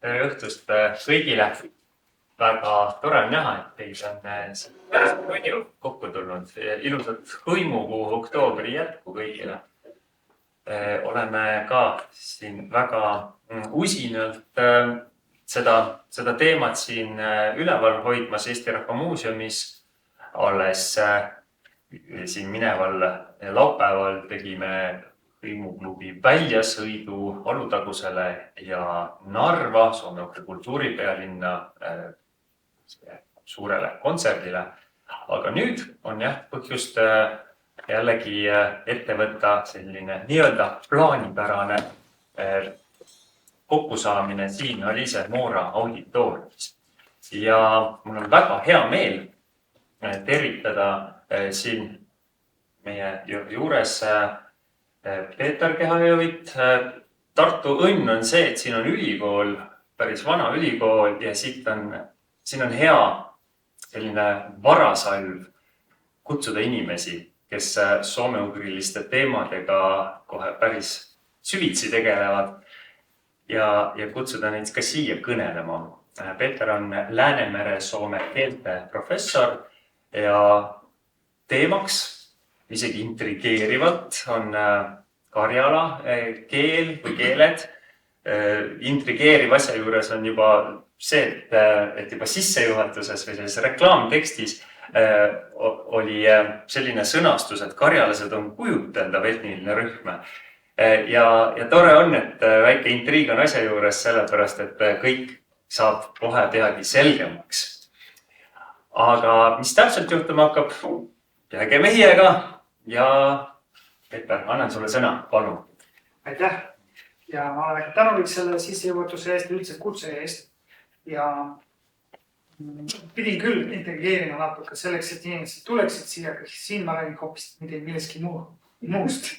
Tere õhtust kõigile. Väga tore on näha, et teid on päris palju kokku tulnud. Ilusat hõimukuu oktoobri jätku kõigile. Oleme ka siin väga usinalt seda teemat siin üleval hoidmas Eesti Rahva Muuseumis. Alles siin mineval laupäeval tegime hõimuklubi väljasõidu Alutagusele ja Narva, Soome-Ugri kultuuripealinna suurele kontserdile. Aga nüüd on põhjust jällegi ette võtta selline nii-öelda plaanipärane kokkusaamine siin Alise Moora auditooriumis. Ja mul on väga hea meel tervitada siin meie juures Peeter Kehajõvit. Tartu õnn on see, et siin on ülikool, päris vana ülikool ja siin on hea selline varasalv kutsuda inimesi, kes soome-ugriliste teemadega kohe päris süvitsi tegelevad ja kutsuda neid ka siia kõnelema. Peeter on Läänemere soome keelte professor ja teemaks isegi intrigeerivalt on Karjala keel või keeled. Intrigeeriv asja juures on juba see, et juba sissejuhatuses või selles reklaamtekstis oli selline sõnastus, et karjalased on kujuteldav etniline rühm. Ja tore on, et väike intriig on asja juures sellepärast, et kõik saab kohe peagi selgemaks. Aga mis täpselt juhtuma hakkab, jääge meiega ja Peeter, annan sulle sõna, palun. Aitäh! Ja ma olen väga tänulik selle sissejuhatuse eest ja üldse kutse eest. Ja pidin küll integreerima natuke selleks, et inimesed tuleksid siia, aga siin ma räägin hoopis milleski muust.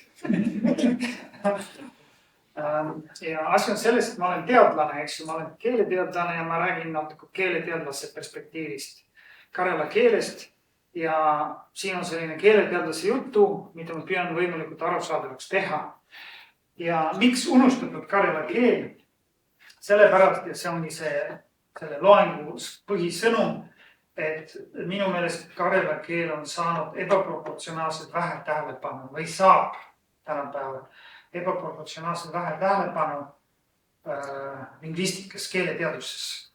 Ja asi on selles, et ma olen teadlane, eks ju, ma olen keeleteadlane ja ma räägin natuke keeleteadlase perspektiivist karjala keelest. Ja siin on selline keeleteadlase jutu, mida ma püüan võimalikult arusaadavaks teha. Ja miks unustatud karjala keel? Sellepärast, ja see ongi selle loengu põhisõnum, et minu meelest karjala keel on saanud ebaproportsionaalselt vähe tähelepanu või saab tänapäeval ebaproportsionaalselt vähe tähelepanu lingvistikas, keeleteaduses.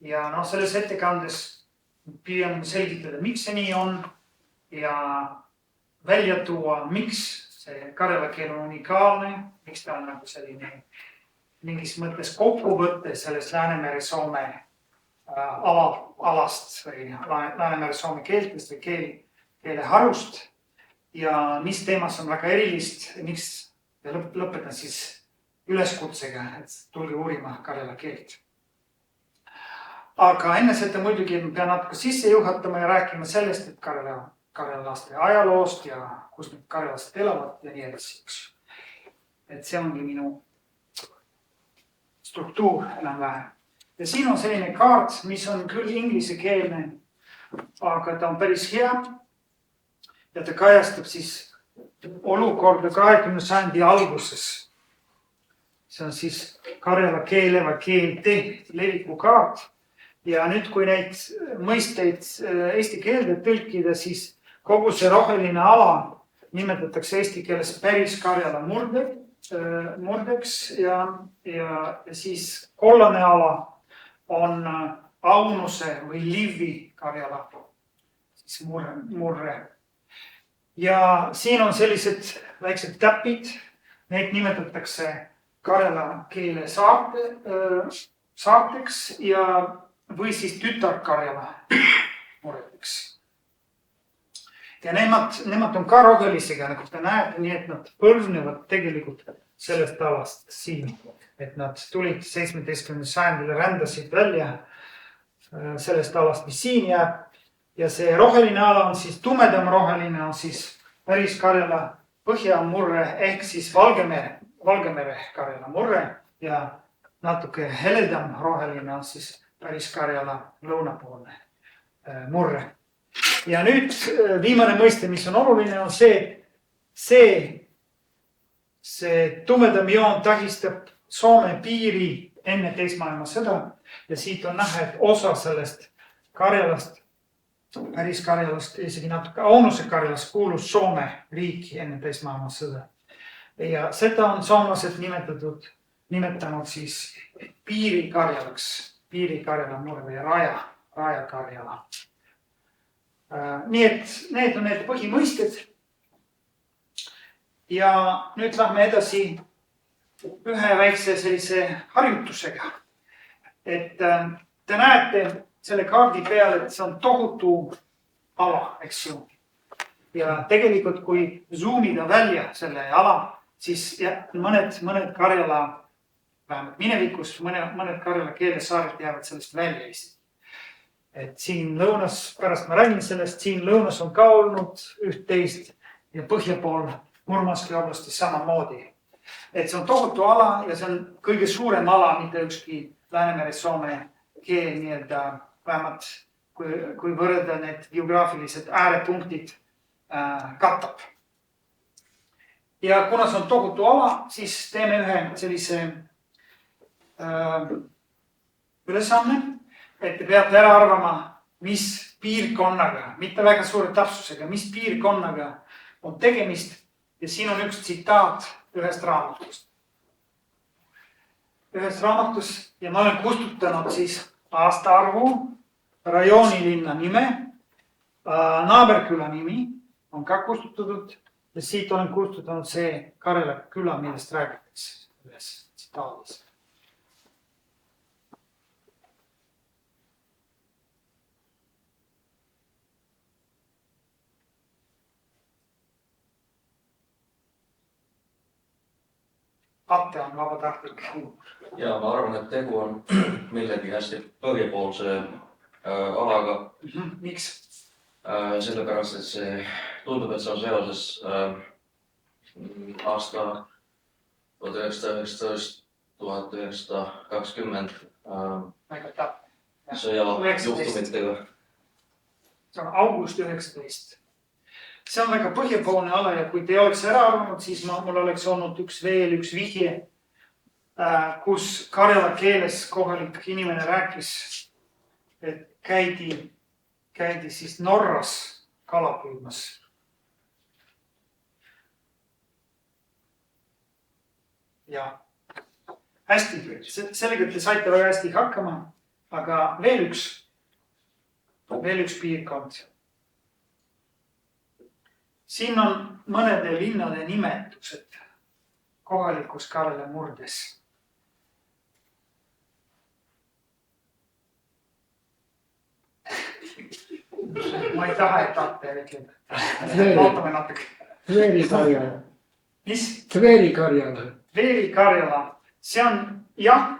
Ja selles ettekandes püüan selgitada, miks see nii on ja välja tuua, miks see karjala keel on unikaalne, miks ta on nagu selline mingis mõttes kokkuvõtte sellest Läänemere soome alast või Läänemere soome keeltest või keeleharust ja mis teemas on väga erilist, miks lõpetan siis üleskutsega, et tulge uurima karjala keelt. Aga enne seda muidugi pean natuke sisse juhatama ja rääkima sellest, et karjalaste ajaloost ja kus need karjalased elavad ja nii edasi. Et see ongi minu struktuur enam-vähem. Ja siin on selline kaart, mis on küll inglisekeelne, aga ta on päris hea ja ta kajastab siis olukorda 20. sajandi alguses. See on siis karjala keele või keelte leviku kaart. Ja nüüd, kui neid mõisteid eesti keelde tõlkida, siis kogu see roheline ala nimetatakse eesti keeles päris karjala murdeks ja siis kollane ala on Aunuse või Livi karjala, siis murre. Ja siin on sellised väiksed täpid, neid nimetatakse karjala keele saarteks ja või siis tütarkarjala muredeks. Ja nemad on ka rohelisega, nagu te näete, nii et nad põlvnevad tegelikult sellest alast siin. Et nad tulid 17. sajandile, rändasid välja sellest alast, mis siin jääb. Ja see roheline ala on siis tumedam roheline, on siis päris karjala põhjamurre ehk siis Valgemere karjala murre ja natuke heledam roheline on siis päris karjala lõunapoolne murre. Ja nüüd viimane mõiste, mis on oluline, on see tumedam joon tähistab Soome piiri enne teist maailmasõda ja siit on näha, et osa sellest Karjalast, päris Karjalast, isegi natuke Aunuse Karjalast kuulus Soome riiki enne teist maailmasõda. Ja seda on soomlased nimetanud siis piirikarjalaks, piirikarjala murve ja rajakarjala. Nii et need on need põhimõisted. Ja nüüd lähme edasi ühe väikse sellise harjutusega. Et te näete selle kaardi peal, et see on tohutu ala, eks ju. Ja tegelikult kui zoomida välja selle ala, siis mõned Karjala, vähemalt minevikus, mõned Karjala keelesaared jäävad sellest välja isegi. Et siin lõunas, pärast ma räägin sellest, siin lõunas on ka olnud üht-teist ja põhja pool Murmanski oblastis samamoodi. Et see on tohutu ala ja see on kõige suurem ala, mitte ükski Läänemere Soome keel nii-öelda vähemalt kui võrrelda need geograafilised äärepunktid katab. Ja kuna see on tohutu ala, siis teeme ühe sellise ülesanne, et te peate ära arvama, mis piirkonnaga, mitte väga suure täpsusega, mis piirkonnaga on tegemist. Ja siin on üks tsitaat ühest raamatust. Ühest raamatust ja ma olen kustutanud siis aastaarvu, rajoonilinna nime, naaberküla nimi on ka kustutatud ja siit olen kustutanud see Karjala küla, millest räägitakse ühes tsitaadis. Atte on vabatahtlik. Ja ma arvan, et tegu on millegi hästi põhjapoolse alaga. Miks? Sellepärast, et see tundub, et see on seoses aasta 1919, 1920 sõja juhtumitega. See on august 19. See on väga põhjapoolne ala ja kui te oleks ära arvanud, siis mul oleks olnud veel üks vihje, kus Karjala keeles kohalik inimene rääkis, et käidi siis Norras kala püüdmas. Ja hästi, sellega te saite väga hästi hakkama, aga veel üks piirkond. Siin on mõnede linnade nimetused kohalikus Karjala murdes. Ma ei taha, et Atte ütleb. Vaatame natuke. Veeri Karjala. Mis? Veeri Karjala. Veeri Karjala. See on, jah,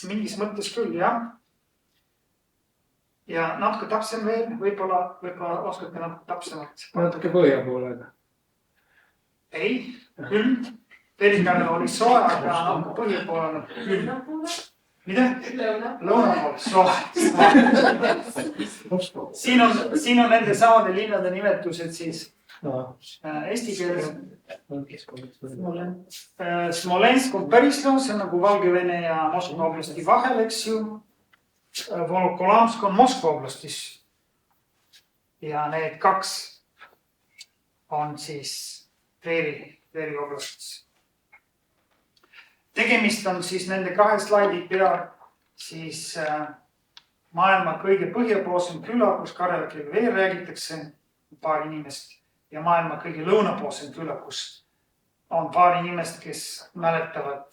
mingis mõttes küll, jah. Ja natuke täpsem veel, võib-olla oskate natuke täpsemalt. Natuke põhja poolega. Ei, küll. Veeri Karjala oli soe, aga natuke põhja poolena küll. Mida? Lõuna pool, soe. Siin on nende samade linnade nimetused siis eesti keeles. Smolensk on Pärislao, see on nagu Valgevene ja Moskva oblasti vahel, eks ju. Volkolamsk on Moskva oblastis ja need kaks on siis Veeri oblastis. Tegemist on siis nende kahe slaidi peal siis maailma kõige põhjapoolsem küla, kus Karjala keel veel räägitakse, paar inimest ja maailma kõige lõunapoolsem küla, kus on paar inimest, kes mäletavad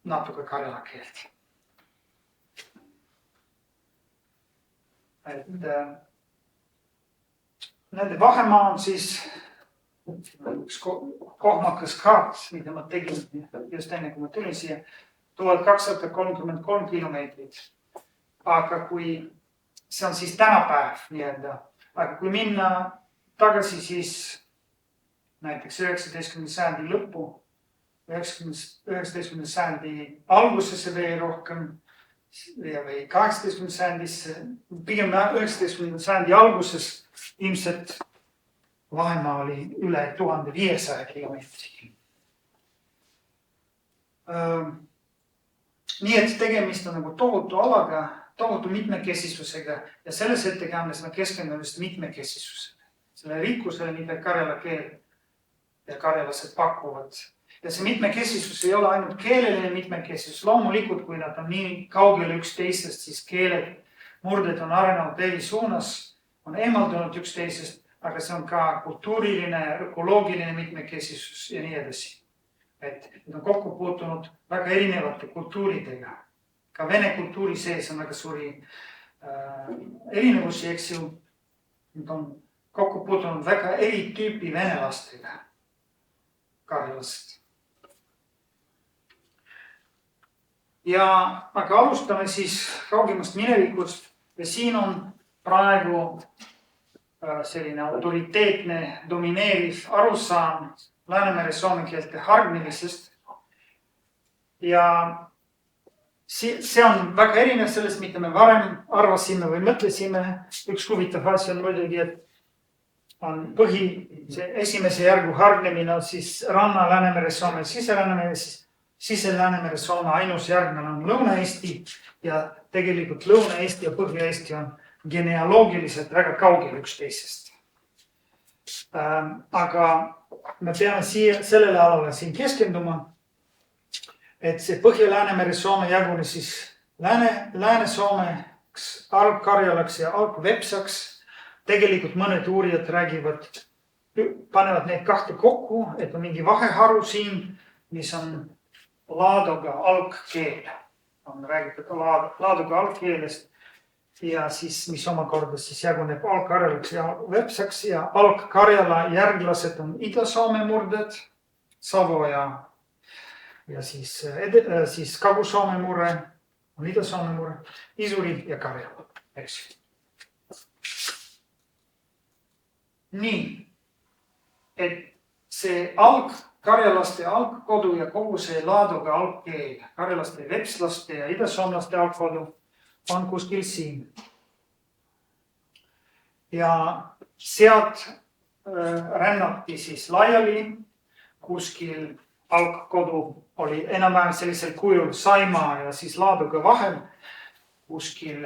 natuke Karjala keelt. Et nende vahemaa on siis üks kohmakas kaart, mida ma tegin just enne, kui ma tulin siia, 1233 kilomeetrit. Aga kui see on siis tänapäev nii-öelda, aga kui minna tagasi siis näiteks 19. sajandi lõppu, 19. sajandi algusesse veel rohkem, või 18. sajandisse, pigem 19. sajandi alguses ilmselt vahemaa oli üle 1500 kilomeetri. nii et tegemist on nagu tohutu alaga, tohutu mitmekesisusega ja selles ettekandes me keskendume just mitmekesisusele, selle rikkusele, mida karjala keel ja karjalased pakuvad. Ja see mitmekesisus ei ole ainult keeleline mitmekesisus. Loomulikult, kui nad on nii kaugel üksteisest, siis keeled, murded on arenenud eri suunas, on eemaldunud üksteisest, aga see on ka kultuuriline, ökoloogiline mitmekesisus ja nii edasi. Et need on kokku puutunud väga erinevate kultuuridega. Ka vene kultuuri sees on väga suuri erinevusi, eks ju. Need on kokku puutunud väga eri tüüpi venelastega, karjalased. Ja aga alustame siis kaugemast minevikust ja siin on praegu selline autoriteetne, domineeriv arusaam Läänemere soome keelte hargnemisest. Ja see on väga erinev sellest, mida me varem arvasime või mõtlesime. Üks huvitav asi on muidugi, et on see esimese järgu hargnemine on siis ranna Läänemere soome Sise-Läänemere, siis Sise-Läänemere soome ainus järgnane on Lõuna-Eesti ja tegelikult Lõuna-Eesti ja Põhja-Eesti on genealoogiliselt väga kaugel üksteisest. Aga me peame sellele alale siin keskenduma, et see Põhja-Läänemere soome jagunes siis Lääne-Soomeks, algkarjalaks ja algvepsaks. Tegelikult mõned uurijad räägivad, panevad need kahte kokku, et on mingi vaheharu siin, mis on laadoga algkeel. On räägitud laadoga algkeelest ja siis, mis omakorda siis jaguneb algkarjalaks ja vepsaks ja algkarjala järglased on Ida-Soome murded, Savo ja siis Kagu-Soome murre, on Ida-Soome murre, Isuri ja Karjala, eks. Nii, et see karjalaste algkodu ja kogu see laadoga algkeel, karjalaste, vepslaste ja idasoomlaste algkodu on kuskil siin. Ja sealt rännati siis laiali, kuskil algkodu oli enam-vähem sellisel kujul Saimaa ja siis laadoga vahel, kuskil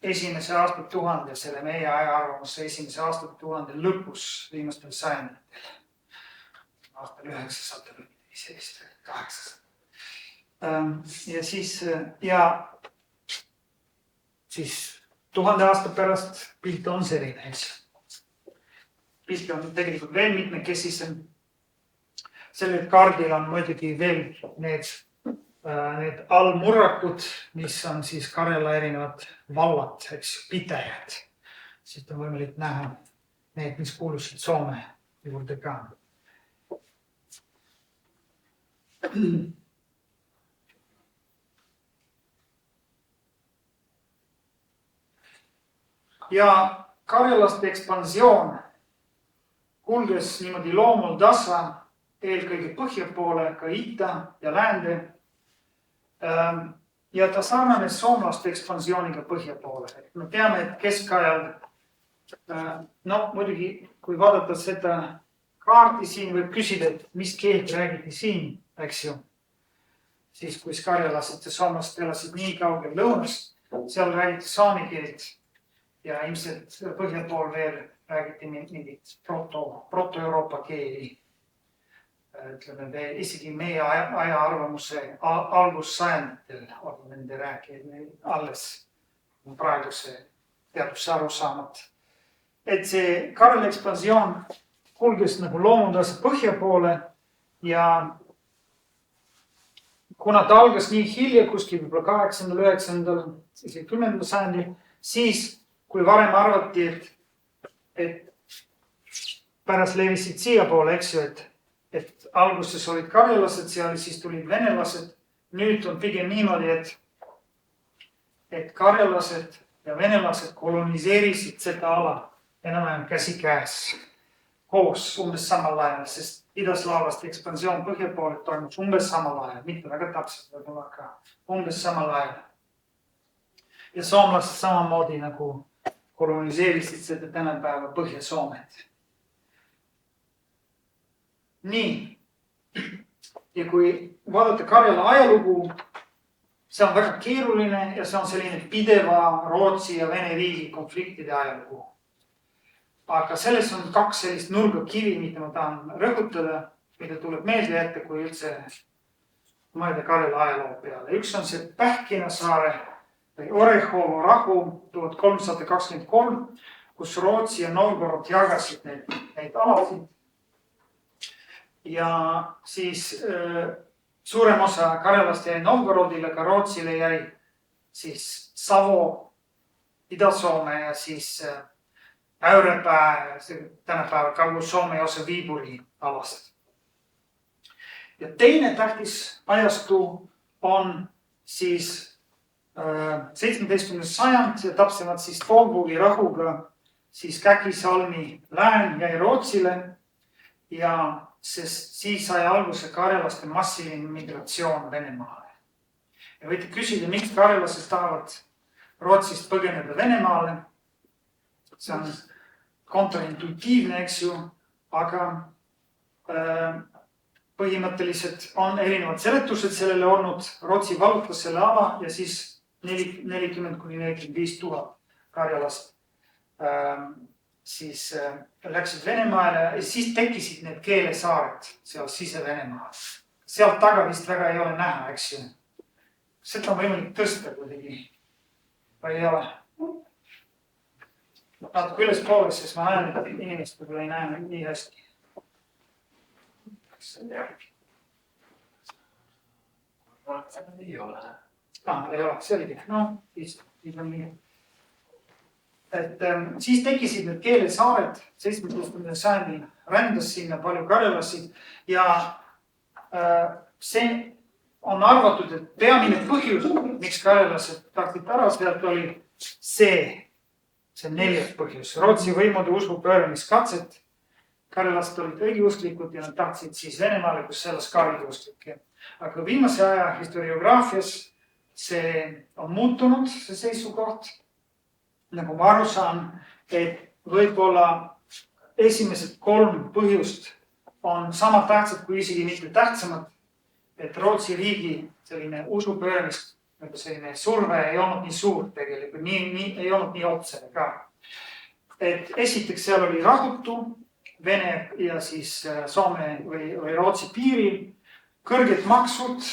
esimese aastatuhande, selle meie ajaarvamuse esimese aastatuhande lõpus viimastel sajanditel. Aastal 900, 800. Ja siis 1000 aasta pärast pilt on selline. Pilt on tegelikult veel mitmekesisem. Sellel kaardil on muidugi veel need allmurrakud, mis on siis Karjala erinevad vallad, eks, pitäjad. Siit on võimalik näha need, mis kuulusid Soome juurde ka. Ja karjalaste ekspansioon kulges niimoodi loomul tasa eelkõige põhja poole, ka ita ja läände. Ja ta sarnanes soomlaste ekspansiooniga põhja poole. Me teame, et keskajal, muidugi, kui vaadata seda kaardi siin, võib küsida, et mis keelt räägiti siin, eks ju. Siis, kui karjalased ja soomlased elasid nii kaugel lõunast, seal räägiti saami keelt ja ilmselt põhja pool veel räägiti mingit proto-Euroopa keeli. Ütleme, isegi meie aja arvamuse algussajanditel oli nende rääkimine alles praeguse teaduse arusaamad. Et see Karjala ekspansioon kulges nagu loomutase põhja poole ja kuna ta algas nii hilja, kuskil võib-olla 8., 9., 10. sajandil, siis kui varem arvati, et pärast levisid siia poole, eks ju, et alguses olid karjalased seal, siis tulid venelased. Nüüd on pigem niimoodi, et karjalased ja venelased koloniseerisid seda ala enam-vähem käsikäes koos umbes samal ajal, sest idaslaavaste ekspansioon põhja poole toimus umbes samal ajal, mitte väga täpselt, võib-olla ka umbes samal ajal. Ja soomlased samamoodi nagu koloniseerisid seda tänapäeva Põhja-Soomet. Nii, ja kui vaadata Karjala ajalugu, see on väga keeruline ja see on selline pideva Rootsi ja Vene riigi konfliktide ajalugu. Aga selles on 2 sellist nurgakivi, mida ma tahan rõhutada, mida tuleb meelde jätta, kui üldse mõelda Karjala ajaloo peale. Üks on see Pähkinasaare või Orehovo rahu 1323, kus Rootsi ja Novgorod jagasid neid alasid. Ja siis suurem osa Karjalast jäi Novgorodile, ka Rootsile jäi siis Savo, Ida-Soome ja siis Äyrepää, tänapäeval Kagu-Soome ja osa Viiburi alast. Ja teine tähtis ajastu on siis 17. sajand ja täpsemalt siis Toompuli rahuga siis Käkisalmi lään jäi Rootsile ja sest siis sai alguse karjalaste massiline migratsioon Venemaale. Ja võite küsida, miks karjalased tahavad Rootsist põgeneda Venemaale. See on kontraintuitiivne, eks ju, aga põhimõtteliselt on erinevad seletused sellele olnud. Rootsi vallutas selle ala ja siis 40–45 000 karjalast siis läksid Venemaale ja siis tekkisid need keelesaared seal Sise-Venemaal. Sealt taga vist väga ei ole näha, eks ju. Seda on võimalik tõsta kuidagi või ei ole. Natuke üles poole, sest ma näen, et inimest võib-olla ei näe nii hästi. Ei ole. Ei ole, selge. No, siis on nii. Et siis tekkisid need keelesaared 17. sajandil, rändas sinna palju karjalasi ja see on arvatud, et peamine põhjus, miks karjalased tahtsid ära sealt oli see 4. põhjus. Rootsi võimude usu pööramiskatset. Karjalased olid õigeusklikud ja nad tahtsid siis Venemaale, kus selles ka õigeusklikke. Aga viimase aja historiograafias see on muutunud, see seisukoht. Nagu ma aru saan, et võib-olla esimesed 3 põhjust on sama tähtsad kui isegi mitte tähtsamad, et Rootsi riigi selline usupööramist, selline surve ei olnud nii suur tegelikult, ei olnud nii otsene ka. Et esiteks seal oli rahutu Vene ja siis Soome või Rootsi piiril, kõrged maksud,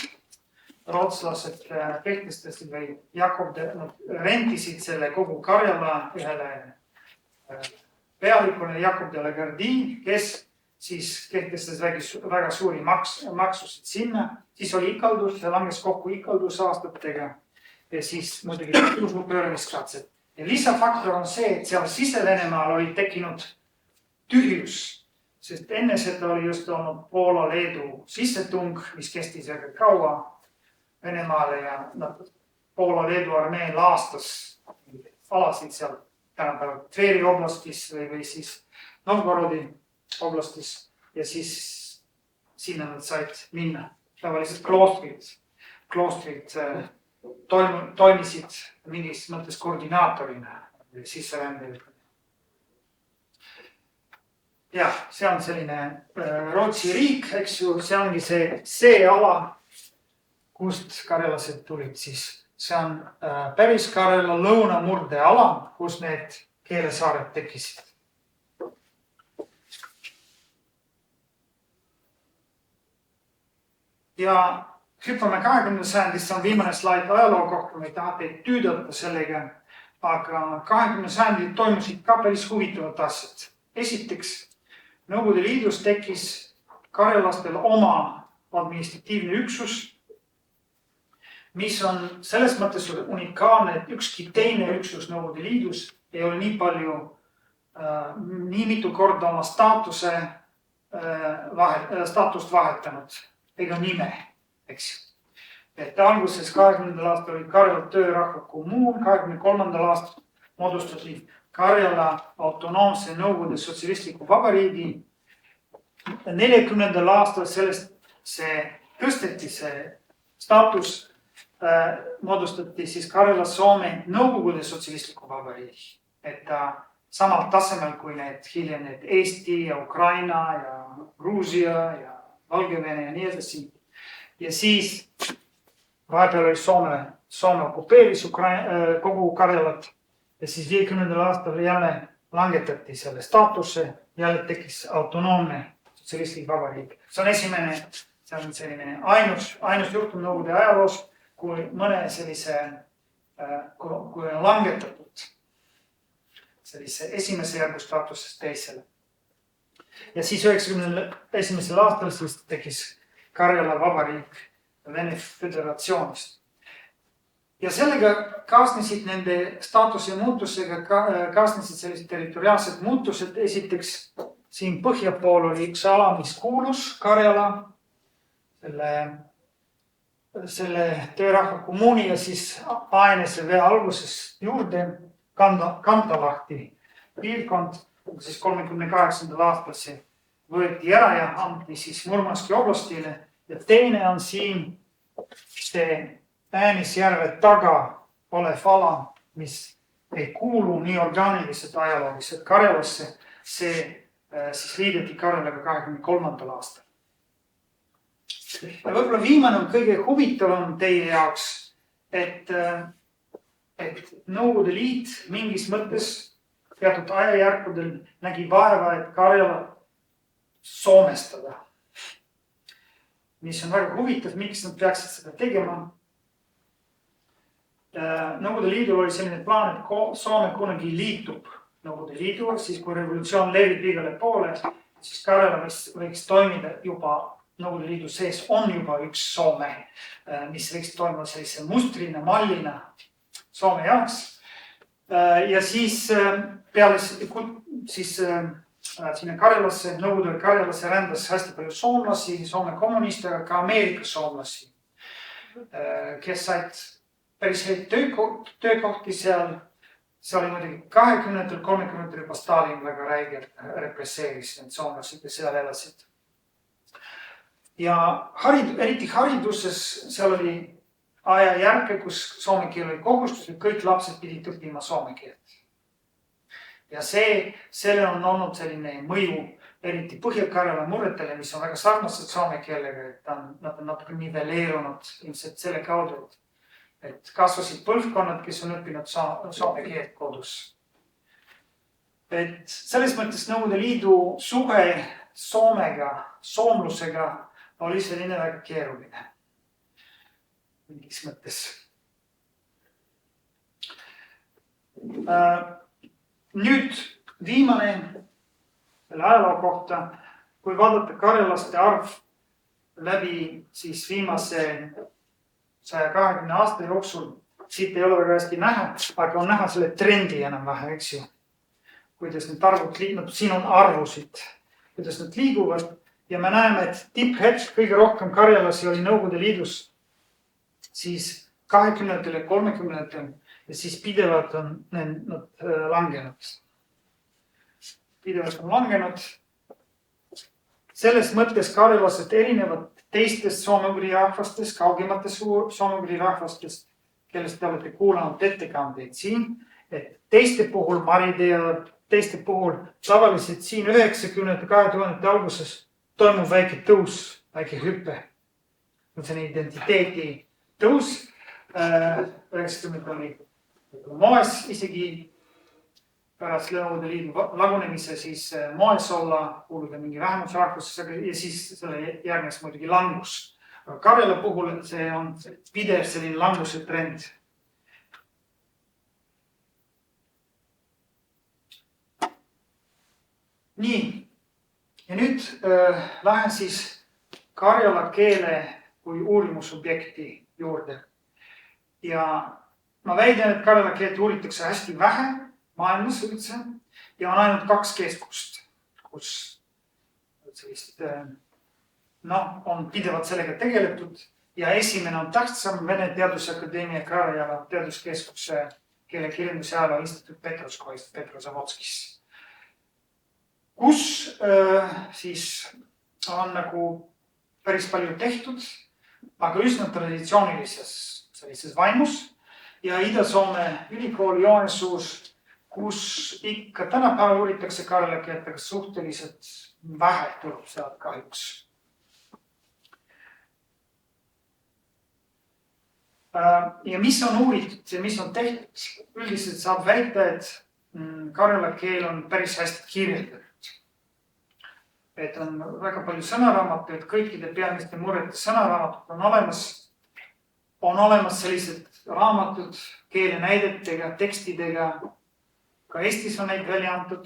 rootslased kehtestasid või Jakob rentisid selle kogu Karjala ühele pealikule Jakob de la Gardie, kes siis kehtestas väga suuri maksusid sinna. Siis oli ikaldus, see langes kokku ikaldusaastatega ja siis muidugi usupööramiskatsed. Ja lisafaktor on see, et seal Sise-Venemaal oli tekkinud tühjus, sest enne seda oli just olnud Poola-Leedu sissetung, mis kestis väga kaua Venemaale ja Poola-Leedu armee laastas alasid seal tänapäeval Tveri oblastis või siis Novgorodi oblastis ja siis sinna nad said minna. Tavaliselt kloostrid toimisid mingis mõttes koordinaatorina sisserändel. Ja, see on selline Rootsi riik, eks ju, see ongi see ala, kust karjalased tulid siis. See on päris Karjala lõunamurde ala, kus need keelesaared tekkisid. Ja hüppame 20. sajandist, see on viimane slaid ajaloo kohta, ma ei taha teid tüüdata sellega, aga 20. sajandil toimusid ka päris huvitavad asjad. Esiteks, Nõukogude Liidus tekkis karjalastel oma administratiivne üksus, mis on selles mõttes unikaalne, et ükski teine üksus Nõukogude Liidus ei ole nii mitu korda oma staatust vahetanud ega nime, eks ju. Et alguses 20. aastal oli Karjala töörahva kommuun, 23. aastal moodustati Karjala autonoomse Nõukogude sotsialistliku vabariigi. 40. aastal sellest see tõsteti, see staatus moodustati siis Karjala-Soome Nõukogude sotsialistliku vabariigi. Et ta samal tasemel kui hiljem need Eesti ja Ukraina ja Gruusia ja Valgevene ja nii edasi. Ja siis vahepeal oli Soome okupeeris kogu Karjalat ja siis 50. aastal jälle langetati selle staatuse, jälle tekkis autonoomne sotsialistlik vabariik. See on selline ainus juhtum Nõukogude ajaloos, kui mõne sellise, kui on langetatud sellise esimese järgu staatusest teisele. Ja siis 91. aastal siis tekkis Karjala vabariik Vene Föderatsioonist. Ja sellega kaasnesid nende staatuse muutusega, kaasnesid sellised territoriaalsed muutused. Esiteks siin põhja pool oli üks ala, mis kuulus Karjala, selle töörahva kommuuni ja siis Aenese vee alguses juurde Kantalahti piirkond, siis 38. aastal see võeti ära ja anti siis Murmanski oblastile. Ja teine on siin see Äänisjärve taga olev ala, mis ei kuulu nii orgaaniliselt ajalooliselt Karjalasse. See siis liideti Karjalaga 23. aastal. Ja võib-olla viimane on kõige huvitavam teie jaoks, et Nõukogude Liit mingis mõttes teatud ajajärkudel nägi vaeva, et Karjala soomestada. Mis on väga huvitav, miks nad peaksid seda tegema. Nõukogude Liidul oli selline plaan, et Soome kunagi liitub Nõukogude Liidu, siis kui revolutsioon levib igale poole, siis Karjala võiks toimida juba Nõukogude Liidu sees, on juba üks Soome, mis võiks toimuma sellise mustrina, mallina Soome jaoks. Ja siis peale sinna Karjalasse, Nõukogude Karjalasse rändas hästi palju soomlasi, Soome kommuniste, aga ka Ameerika soomlasi, kes said päris häid töökohti seal. See oli muidugi 20. 30. juba Stalin väga räigelt represseeris need soomlased ja seal elasid. Ja eriti hariduses seal oli ajajärke, kus soome keel oli kohustuslik, kõik lapsed pidid õppima soome keelt. Ja selle on olnud selline mõju eriti Põhja-Karjala murretele, mis on väga sarnased soome keelega, et nad on natuke nivelleerunud ilmselt selle kaudu, et kasvasid põlvkonnad, kes on õppinud soome keelt kodus. Et selles mõttes Nõukogude Liidu suhe Soomega, soomlusega oli selline väga keeruline. Mingis mõttes. Nüüd viimane selle ajaloo kohta, kui vaadata karjalaste arv läbi siis viimase 120 aasta jooksul, siit ei ole väga hästi näha, aga on näha selle trendi enam-vähem, eks ju. Kuidas need arvud liiguvad, siin on arvusid, kuidas need liiguvad ja me näeme, et tipphetk kõige rohkem karjalasi oli Nõukogude Liidus siis 20. ja 30. ja siis pidevalt on nad langenud. Pidevalt on langenud. Selles mõttes karjalased erinevad teistest soome-ugri rahvastest, kaugematest soome-ugri rahvastest, kellest te olete kuulanud ettekandeid siin, et teiste puhul, Maride ja teiste puhul tavaliselt siin 90. 2000. alguses toimub väike tõus, väike hüppe. See on identiteedi tõus. 90. oli moes isegi pärast Nõukogude Liidu lagunemise siis moes olla, kuuluda mingi vähemusrahvusesse ja siis selle järgnes muidugi langus. Karjala puhul see on pidev selline languse trend. Nii, ja nüüd lähen siis karjala keele kui uurimusobjekti juurde. Ja ma väidan, et karjala keelt uuritakse hästi vähe maailmas üldse ja on ainult 2 keskust, kus sellist, on pidevalt sellega tegeletud ja esimene on tähtsam Vene Teadusakadeemia Karjala teaduskeskuse keelekirjanduse ajaloo instituut Petrozavodskis, kus siis on nagu päris palju tehtud, aga üsna traditsioonilises sellises vaimus ja Ida-Soome ülikool Joensuus, kus ikka tänapäeva uuritakse karjala keelt, aga suhteliselt vähe tuleb sealt kahjuks. Ja mis on uuritud ja mis on tehtud? Üldiselt saab väita, et karjala keel on päris hästi kirjeldatud. Et on väga palju sõnaraamatuid, kõikide peamiste murrete sõnaraamatud on olemas. On olemas sellised raamatud keelenäidetega, tekstidega. Ka Eestis on neid välja antud.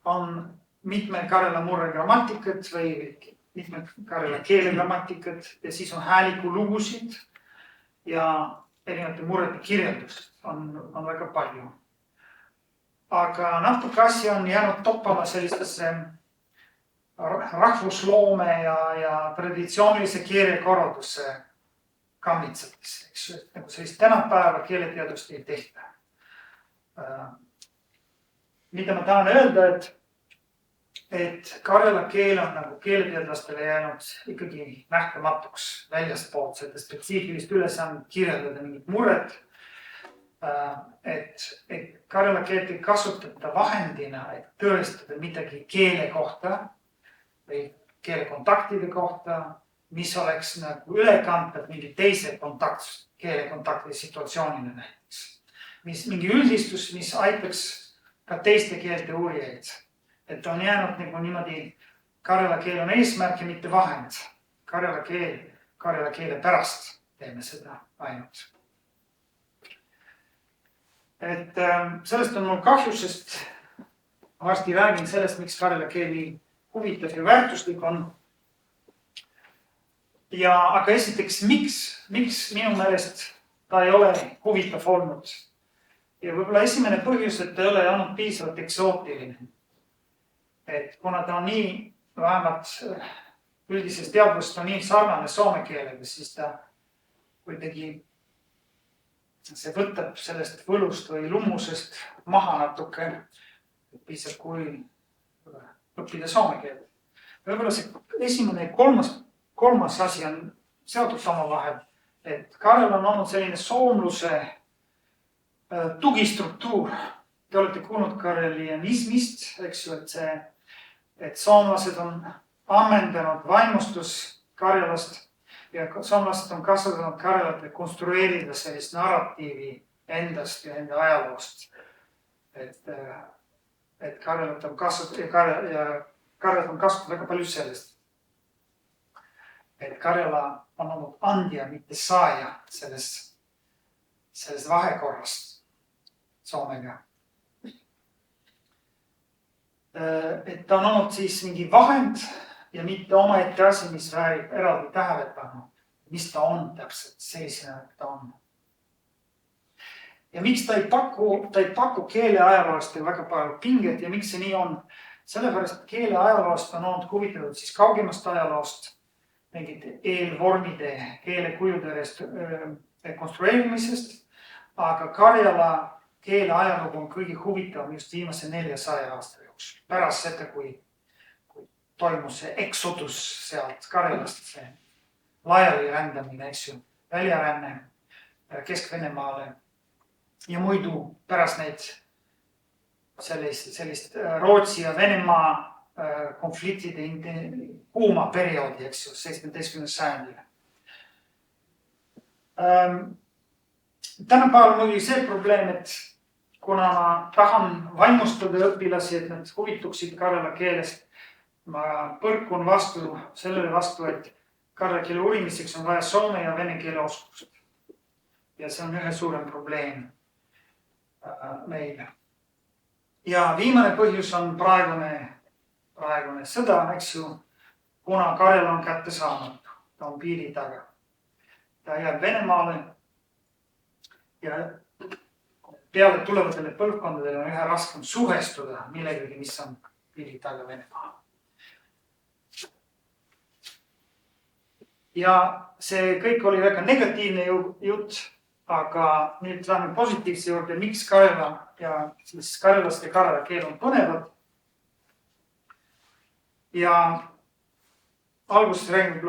On mitme karjala murre grammatikad või mitme karjala keele grammatikad ja siis on hääliku lugusid ja erinevate murrete kirjeldust on väga palju. Aga natuke asja on jäänud toppama sellistesse rahvusloome ja traditsioonilise keelekorralduse kammitsates, eks ju, nagu sellist tänapäeva keeleteadust ei tehta. Mida ma tahan öelda, et karjala keel on nagu keeleteadlastele jäänud ikkagi nähtamatuks väljastpoolt seda spetsiifilist ülesannet kirjeldada mingit murret. Et karjala keelt ei kasutata vahendina, et tõestada midagi keele kohta või keelekontaktide kohta, mis oleks nagu ülekantav mingi teise keelekontakti situatsioonina näiteks. Mingi üldistus, mis aitaks ka teiste keelte uurijaid. Et on jäänud nagu niimoodi, karjala keel on eesmärk ja mitte vahend. Karjala keele pärast teeme seda ainult. Et sellest on mul kahju, sest varsti räägin sellest, miks karjala keeli huvitav ja väärtuslik on. Aga esiteks, miks minu meelest ta ei ole huvitav olnud? Ja võib-olla esimene põhjus, et ta ei ole olnud piisavalt eksootiline. Et kuna ta on nii, vähemalt üldises teadvust on nii sarnane soome keelega, siis ta kuidagi see võtab sellest võlust või lummusest maha natuke, piisab kui õppida soome keelt. Võib-olla see esimene ja kolmas asi on seotud omavahel, et karjala on olnud selline soomluse tugistruktuur. Te olete kuulnud karjalianismist, eks ju, et soomlased on ammendanud vaimustus karjalast ja soomlased on kasvatanud karjalat ja konstrueerida sellist narratiivi endast ja enda ajaloost. Et karjalat on kasvatatud väga palju sellest. Et karjala on olnud andja, mitte saaja sellest vahekorrast soomega. Et ta on olnud siis mingi vahend ja mitte omaette asi, mis väärib eraldi tähelepanu, mis ta on täpselt sellisena, et ta on. Ja miks ta ei paku keele ajaloostele väga palju pinget ja miks see nii on? Sellepärast, et keele ajaloost on olnud huvitatud siis kaugemast ajaloost, mingite eelvormide, keelekujude konstrueerimisest, aga karjala keele ajalugu on kõige huvitavam just viimase 400 aasta jooksul. Pärast seda, kui toimus see eksodus sealt karjalast, see laiali rändamine, eks ju, väljaränne Kesk-Venemaale ja muidu pärast neid sellist Rootsi ja Venemaa konfliktide kuuma perioodi, eks ju, 17. sajandile. Tänapäeval muidugi see probleem, et kuna ma tahan vaimustada õpilasi, et nad huvituksid karjala keelest, ma põrkun sellele vastu, et karjala keele uurimiseks on vaja soome ja vene keele oskused. Ja see on ühe suurem probleem meile. Ja viimane põhjus on praegune sõda, eks ju, kuna karjala on kätte saamatu, ta on piiri taga. Ta jääb Venemaale ja peale tulevatele põlvkondadele on ühe raskem suhestuda millegagi, mis on piiri taga Venemaal. Ja see kõik oli väga negatiivne jutt, aga nüüd lähme positiivse juurde, miks karjala ja siis karjalaste karjala keel on põnevad. Ja alguses räägin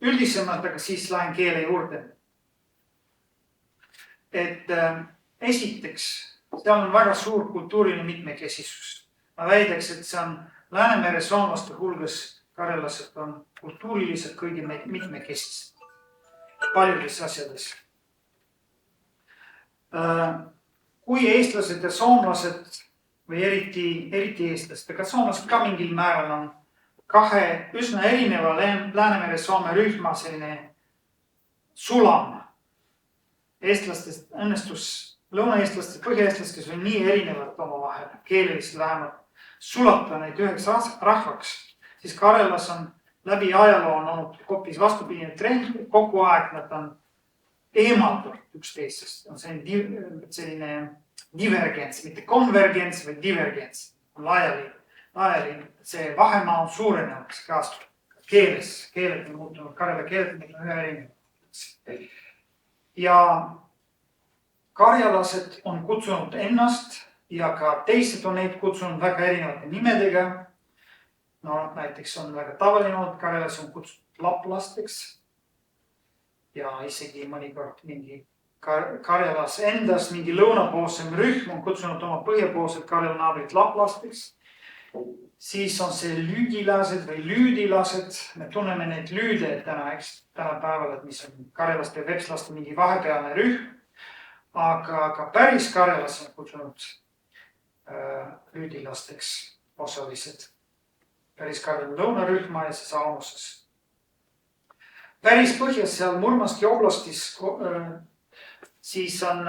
üldisemalt, aga siis lähen keele juurde. Et esiteks, seal on väga suur kultuuriline mitmekesisus. Ma väidaks, et see on Läänemere soomlaste hulgas karjalased on kultuuriliselt kõige mitmekesised. paljudes asjades. Kui eestlased ja soomlased või eriti eestlased, aga soomlased ka mingil määral on kahe üsna erineva Läänemere-Soome rühma selline sulam. Eestlastest õnnestus, lõunaeestlastest, põhjaeestlastest, kes on nii erinevad omavahel, keeleliselt vähemalt, sulata neid üheks rahvaks, siis Karjalas on läbi ajaloo on olnud hoopis vastupidine trend, kogu aeg nad on eemaldatud üksteisest. On selline divergents, mitte konvergents, vaid divergents. On laiali. See vahemaa on suurenenud ka keeles. Keeled on muutunud, karjala keeled on ühe erinevad. Ja karjalased on kutsunud ennast ja ka teised on neid kutsunud väga erinevate nimedega. No näiteks on väga tavaline olnud, karjalasi on kutsutud laplasteks ja isegi mõnikord mingi Karjalas endas mingi lõunapoolsem rühm on kutsunud oma põhjapoolsed Karjala naabrid laplasteks. Siis on see lüüdilased või lüüdilased, me tunneme neid lüüde tänapäeval, et mis on karjalaste ja vepslaste mingi vahepealne rühm, aga ka päris karjalasi on kutsunud lüüdilasteks osalised. Päris Karjala lõunarühma ja siis Aunusas. Päris põhjas seal Murmanski oblastis siis on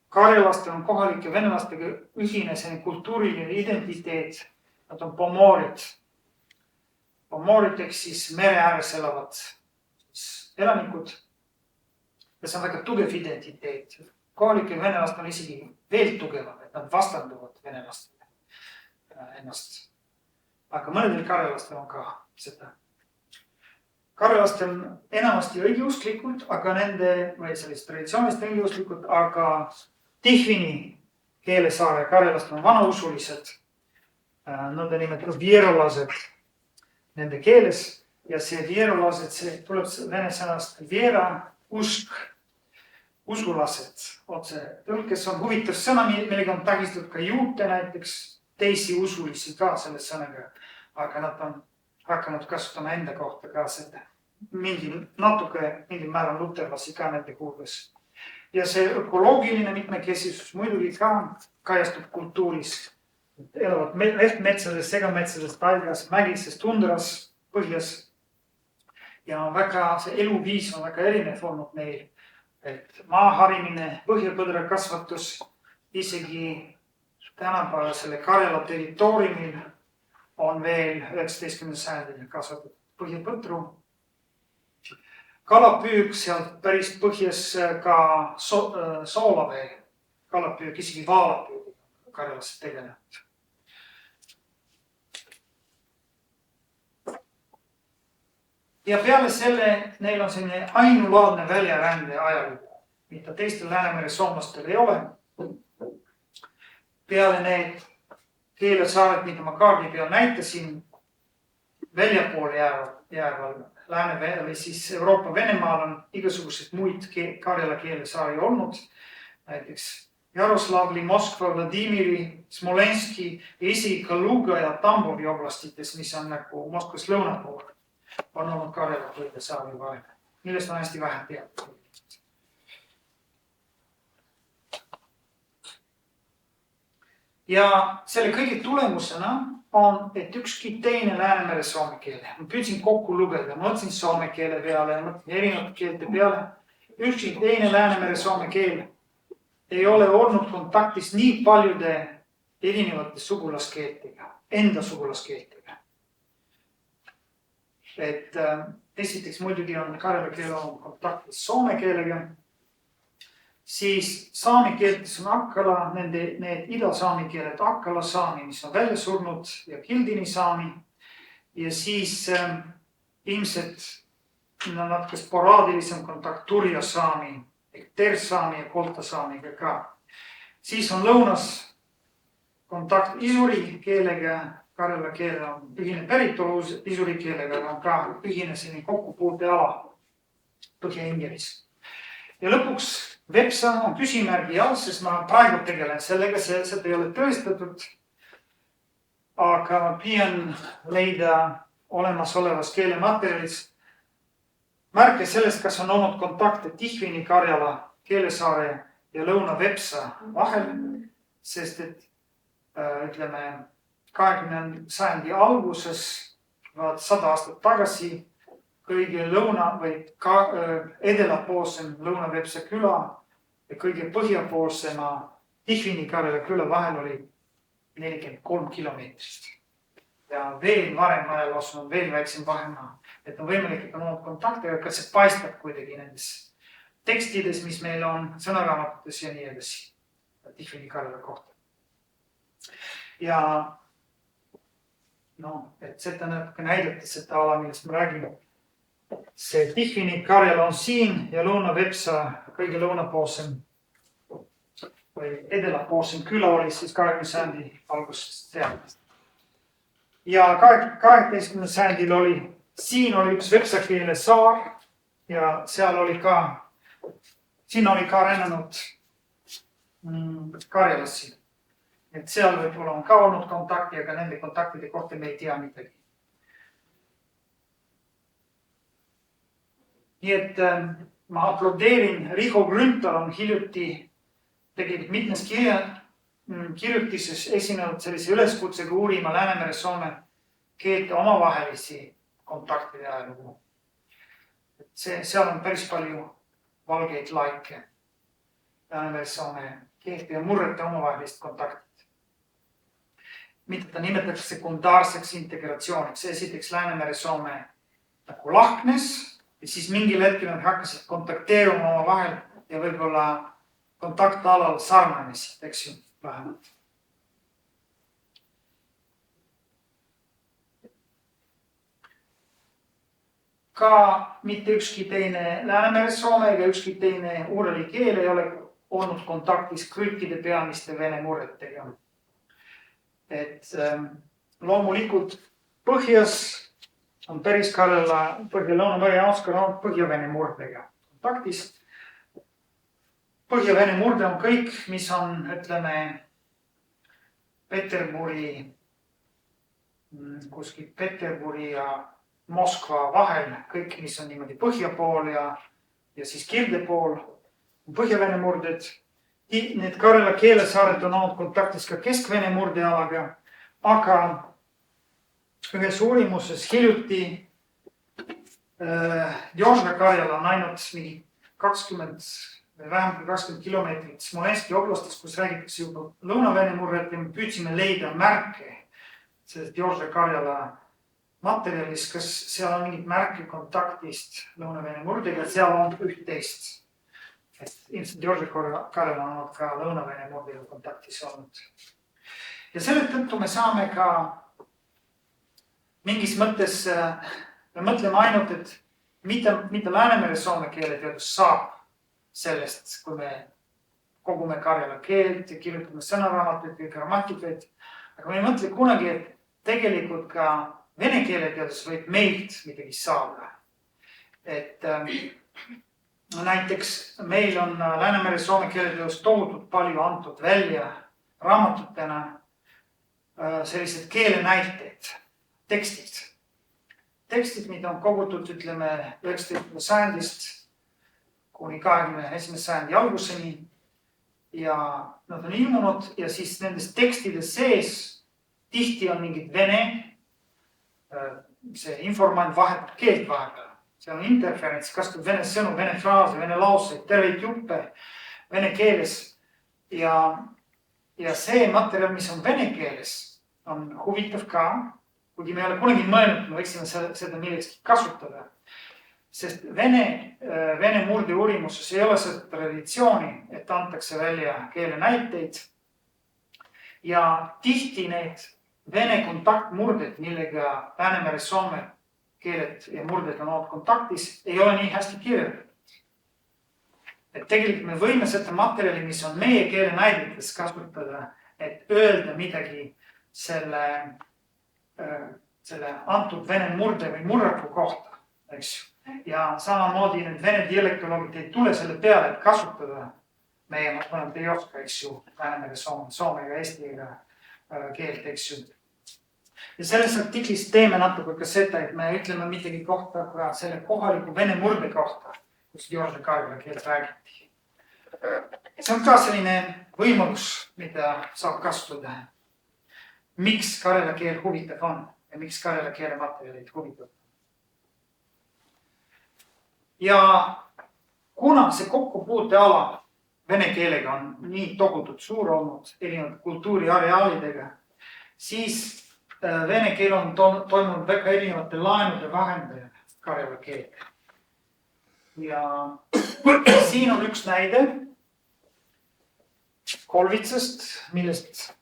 karjalastel on kohalike venelastega ühine selline kultuuriline identiteet. Nad on pomoorid. Pomoorid ehk siis mere ääres elavad elanikud. Ja see on väga tugev identiteet. Kohalikel venelastel on isegi veel tugevam, et nad vastanduvad venelastele ennast. Aga mõnedel karjalastel on ka seda. Karjalastel on enamasti õigeusklikud, aga nende, või sellist traditsioonist õigeusklikud, aga Tihvini keelesaare karjalastel on vanausulised, nõnda nimetatud vierolased nende keeles. Ja see vierolased, see tuleb vene sõnast viera, usk, usulased. Otse tõlkes on huvitav sõna, millega on tagistatud ka juute näiteks teisi usulisi ka selle sõnaga, aga nad on hakanud kasutama enda kohta ka seda. Mingil määral luterlasi ka nende hulgas. Ja see ökoloogiline mitmekesisus muidugi ka kajastub kultuuris. Elavad metsades, segametsades, taigas, mägises, tundras, põhjas. Ja see eluviis on väga erinev olnud meil. Et maaharimine, põhjapõdra kasvatus, isegi tänapäeval selle Karjala territooriumil on veel 19. sajandil kasvatatud põhjapõtru. Kalapüük sealt päris põhjas ka Soolavee. Kalapüük, isegi vaalapüük Karjalasse tegelenud. Ja peale selle neil on selline ainulaadne väljarände ajalugu, mida teistel Läänemere soomlastel ei ole. Peale need keelesaared, mida ma kaardi peal näitasin, väljapoole jääval Lääne või siis Euroopa Venemaal on igasugused muid Karjala keelesaari olnud. Näiteks Jaroslavli, Moskva, Vladimiri, Smolenski ja isegi Kaluga ja Tambovi oblastites, mis on nagu Moskvas lõuna pool, on olnud Karjala keelesaari vahel, millest on hästi vähe teada. Ja selle kõige tulemusena on, et ükski teine Läänemere soome keele. Ma püüdsin kokku lugeda, mõtlesin soome keele peale, mõtlesin erinevad keelte peale. Ükski teine Läänemere soome keel ei ole olnud kontaktis nii paljude erinevate sugulaskeeltega, enda sugulaskeeltega. Et esiteks muidugi on karjala keel olnud kontaktis soome keelega. Siis saami keeltes on akkala, need ida-saami keeled akkala saami, mis on välja surnud ja kildini saami. Ja siis ilmselt natuke sporaadilisem kontakt turja saami, tersaami ja kolta saamiga ka. Siis on lõunas kontakt isuri keelega, karjala keel on ühine päritolu isuri keelega, aga on ka ühine selline kokkupuuteala Põhja-Ingeris. Ja lõpuks Vepsa on küsimärgi all, sest ma praegu tegelen sellega, seda ei ole tõestatud, aga ma püüan leida olemasolevas keelematerjalis märke sellest, kas on olnud kontakte Tihvini, Karjala, Keelesaare ja Lõuna-Vepsa vahel, sest et ütleme 20. sajandi alguses, 100 aastat tagasi, kõige lõuna või ka edelapoolsem Lõuna-Vepsa küla ja kõige põhjapoolsema Tihvini, Karjala küla vahel oli 43 kilomeetrist. Ja veel varem ajaloos on veel väiksem vahemaa. Et on võimalik, et on olnud kontakte, aga see paistab kuidagi nendes tekstides, mis meil on sõnaraamatutes ja nii edasi. Tihvini, Karjala kohta. Ja et seda natuke näidata, seda ala, millest ma räägin. See Tihvini, Karjala on siin ja Lõuna-Vepsa kõige lõunapoolsem või edelapoolsem küla oli siis 20. sajandi algusest teadmist. Ja 18. sajandil siin oli üks vepsa keele saar ja sinna oli ka rännanud Karjalassi. Et seal võib-olla on ka olnud kontakti, aga nende kontaktide kohta me ei tea midagi. Nii et ma aplodeerin, Riho Grünthal on hiljuti tegelikult mitmes kirjutises esinenud sellise üleskutsega uurima Läänemere-Soome keelte omavahelisi kontaktide ajalugu. Seal on päris palju valgeid laike Läänemere-Soome keelte ja murrete omavahelist kontaktit. Mida ta nimetab sekundaarseks integratsiooniks. Esiteks Läänemere-Soome nagu lahknes ja siis mingil hetkel nad hakkasid kontakteeruma oma vahel ja võib-olla kontaktalal sarnanesid, eks ju, vähemalt. Ka mitte ükski teine Läänemere-Soome ega ükski teine uurali keel ei ole olnud kontaktis kõikide peamiste vene murretega. Et loomulikult põhjas on päris Karjala, Põhja-Lõuna-Põhja-Jaanskar on Põhja-Vene murdega kontaktis. Põhja-Vene murde on kõik, mis on, ütleme, Peterburi ja Moskva vahel, kõik, mis on niimoodi põhja pool ja siis kirde pool, Põhja-Vene murded. Need Karjala keelesaared on olnud kontaktis ka Kesk-Vene murdealaga, aga ühes uurimuses hiljuti Joža Karjala on ainult mingi 20 või vähem kui 20 kilomeetrit Smolenski oblastis, kus räägitakse juba Lõuna-Vene murret ja me püüdsime leida märke sellest Joža Karjala materjalis, kas seal on mingit märke kontaktist Lõuna-Vene murdega, seal on üht-teist. Et ilmselt Joža Karjala on olnud ka Lõuna-Vene murdega kontaktis olnud. Ja selle tõttu me saame ka mingis mõttes, me mõtleme ainult, et mida Läänemere-Soome keeleteadus saab sellest, kui me kogume Karjala keelt ja kirjutame sõnaraamatuid ja grammatikaid. Aga me ei mõtle kunagi, et tegelikult ka vene keeleteadus võib meilt midagi saada. Et näiteks meil on Läänemere-Soome keeleteadus tohutult palju antud välja raamatutena sellised keelenäiteid, tekstid. Tekstid, mida on kogutud, ütleme, 19. sajandist kuni 21. sajandi alguseni ja nad on ilmunud ja siis nendes tekstides sees tihti on mingid vene, see informant vahetab keelt vahepeal. Seal on interferents, kastab vene sõnu, vene fraase, vene lauseid, terveid juppe vene keeles ja see materjal, mis on vene keeles, on huvitav ka, kuigi me ei ole kunagi mõelnud, me võiksime seda millekski kasutada. Sest vene murde uurimuses ei ole seda traditsiooni, et antakse välja keele näiteid ja tihti need vene kontaktmurded, millega Läänemere-Soome keeled ja murded on olnud kontaktis, ei ole nii hästi kirjeldatud. Et tegelikult me võime seda materjali, mis on meie keele näidetes kasutada, et öelda midagi selle antud vene murde või murraku kohta, eks ju. Ja samamoodi need vene dialektoloogid ei tule selle peale, et kasutada meie, ma mõned ei oska, eks ju, Läänemere-Soome ega eesti keelt, eks ju. ja selles artiklis teeme natuke ka seda, et me ütleme midagi kohta ka selle kohaliku vene murde kohta, kus Georgi karjala keelt räägiti. See on ka selline võimalus, mida saab kasutada. Miks karjala keel huvitav on ja miks karjala keele materjalid huvitav. Ja kuna see kokkupuuteala vene keelega on nii tohutult suur olnud erinevate kultuuriareaalidega, siis vene keel on toimunud väga erinevate laenude vahendajad karjala keelega. Ja siin on üks näide Kolvitsast, millest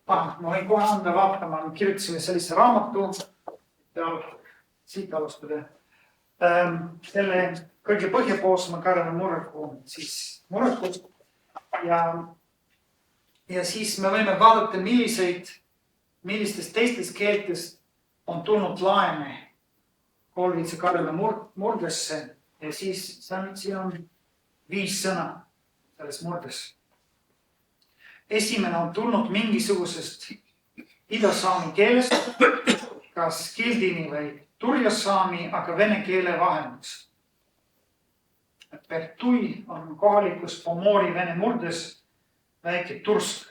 ma võin kohe anda vaatama, kirjutasime sellise raamatu siit alustada. Selle kõige põhjapoolsema karjala murraku siis murrakust ja siis me võime vaadata, millistest teistest keeltest on tulnud laene Kolvitsa karjala murdesse ja siis siin on 5 sõna selles murdes. Esimene on tulnud mingisugusest idasaami keelest, kas kildini või turjasaami, aga vene keele vahendus. Pertui on kohalikus Pomori vene murdes väike tursk.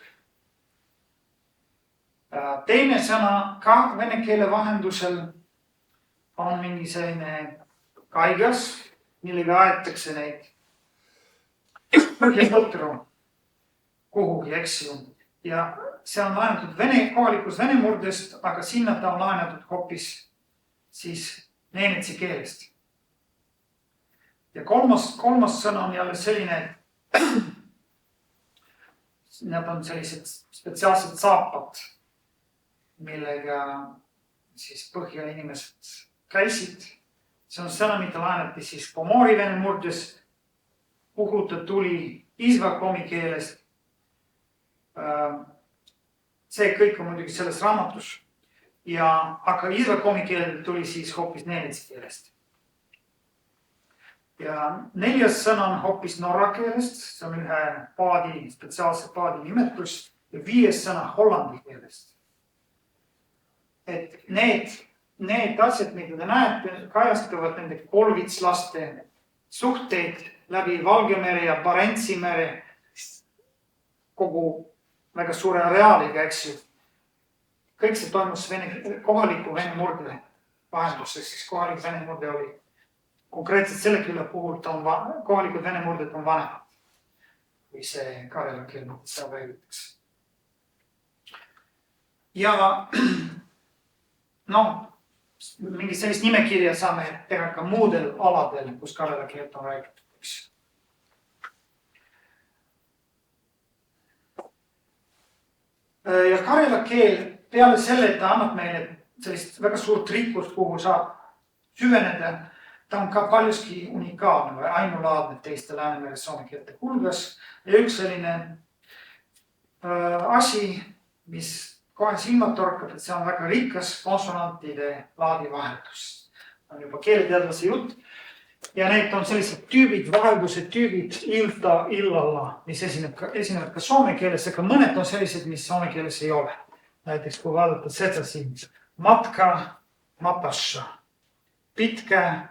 Teine sõna ka vene keele vahendusel on mingi selline kaigas, millega aetakse neid põhjapõtru kuhugi, eks ju. Ja see on laenatud kohalikus vene murdest, aga sinna ta on laenatud hoopis siis neenetsi keelest. Ja kolmas sõna on jälle selline, need on sellised spetsiaalsed saapad, millega siis põhja inimesed käisid. See on sõna, mida laenati siis Pomori vene murdes, kuhu ta tuli Izvakomi keelest. See kõik on muidugi selles raamatus. Aga Izvakomi keelel tuli siis hoopis neenetsi keelest. Ja 4. sõna on hoopis norra keelest, see on ühe spetsiaalse paadi nimetus ja 5. sõna hollandi keelest. Et need asjad, mida te näete, kajastavad nende kolvitslaste suhteid läbi Valgemere ja Barentsi mere kogu väga suure areaaliga, eks ju. Kõik see toimus kohaliku vene murde vahenduses, siis kohalik vene murde oli konkreetselt selle külla puhul, kohalikud vene murded on vanemad, kui see karjala keel seal räägitakse. Ja mingi sellist nimekirja saame teha ka muudel aladel, kus karjala keelt on räägitud. Ja karjala keel peale selle, et ta annab meile sellist väga suurt rikkust, kuhu saab süveneda, ta on ka paljuski unikaalne või ainulaadne teiste Läänemere soome keelte hulgas. Ja üks selline asi, mis kohe silmad torkab, et see on väga rikas konsonantide laadivaheldus. On juba keeleteadlase jutt. Ja need on sellised tüübid, vaheldused tüübid ilta, illalla, mis esinevad ka soome keeles, aga mõned on sellised, mis soome keeles ei ole. Näiteks kui vaadata seda siin, matka, matasha, pitkä,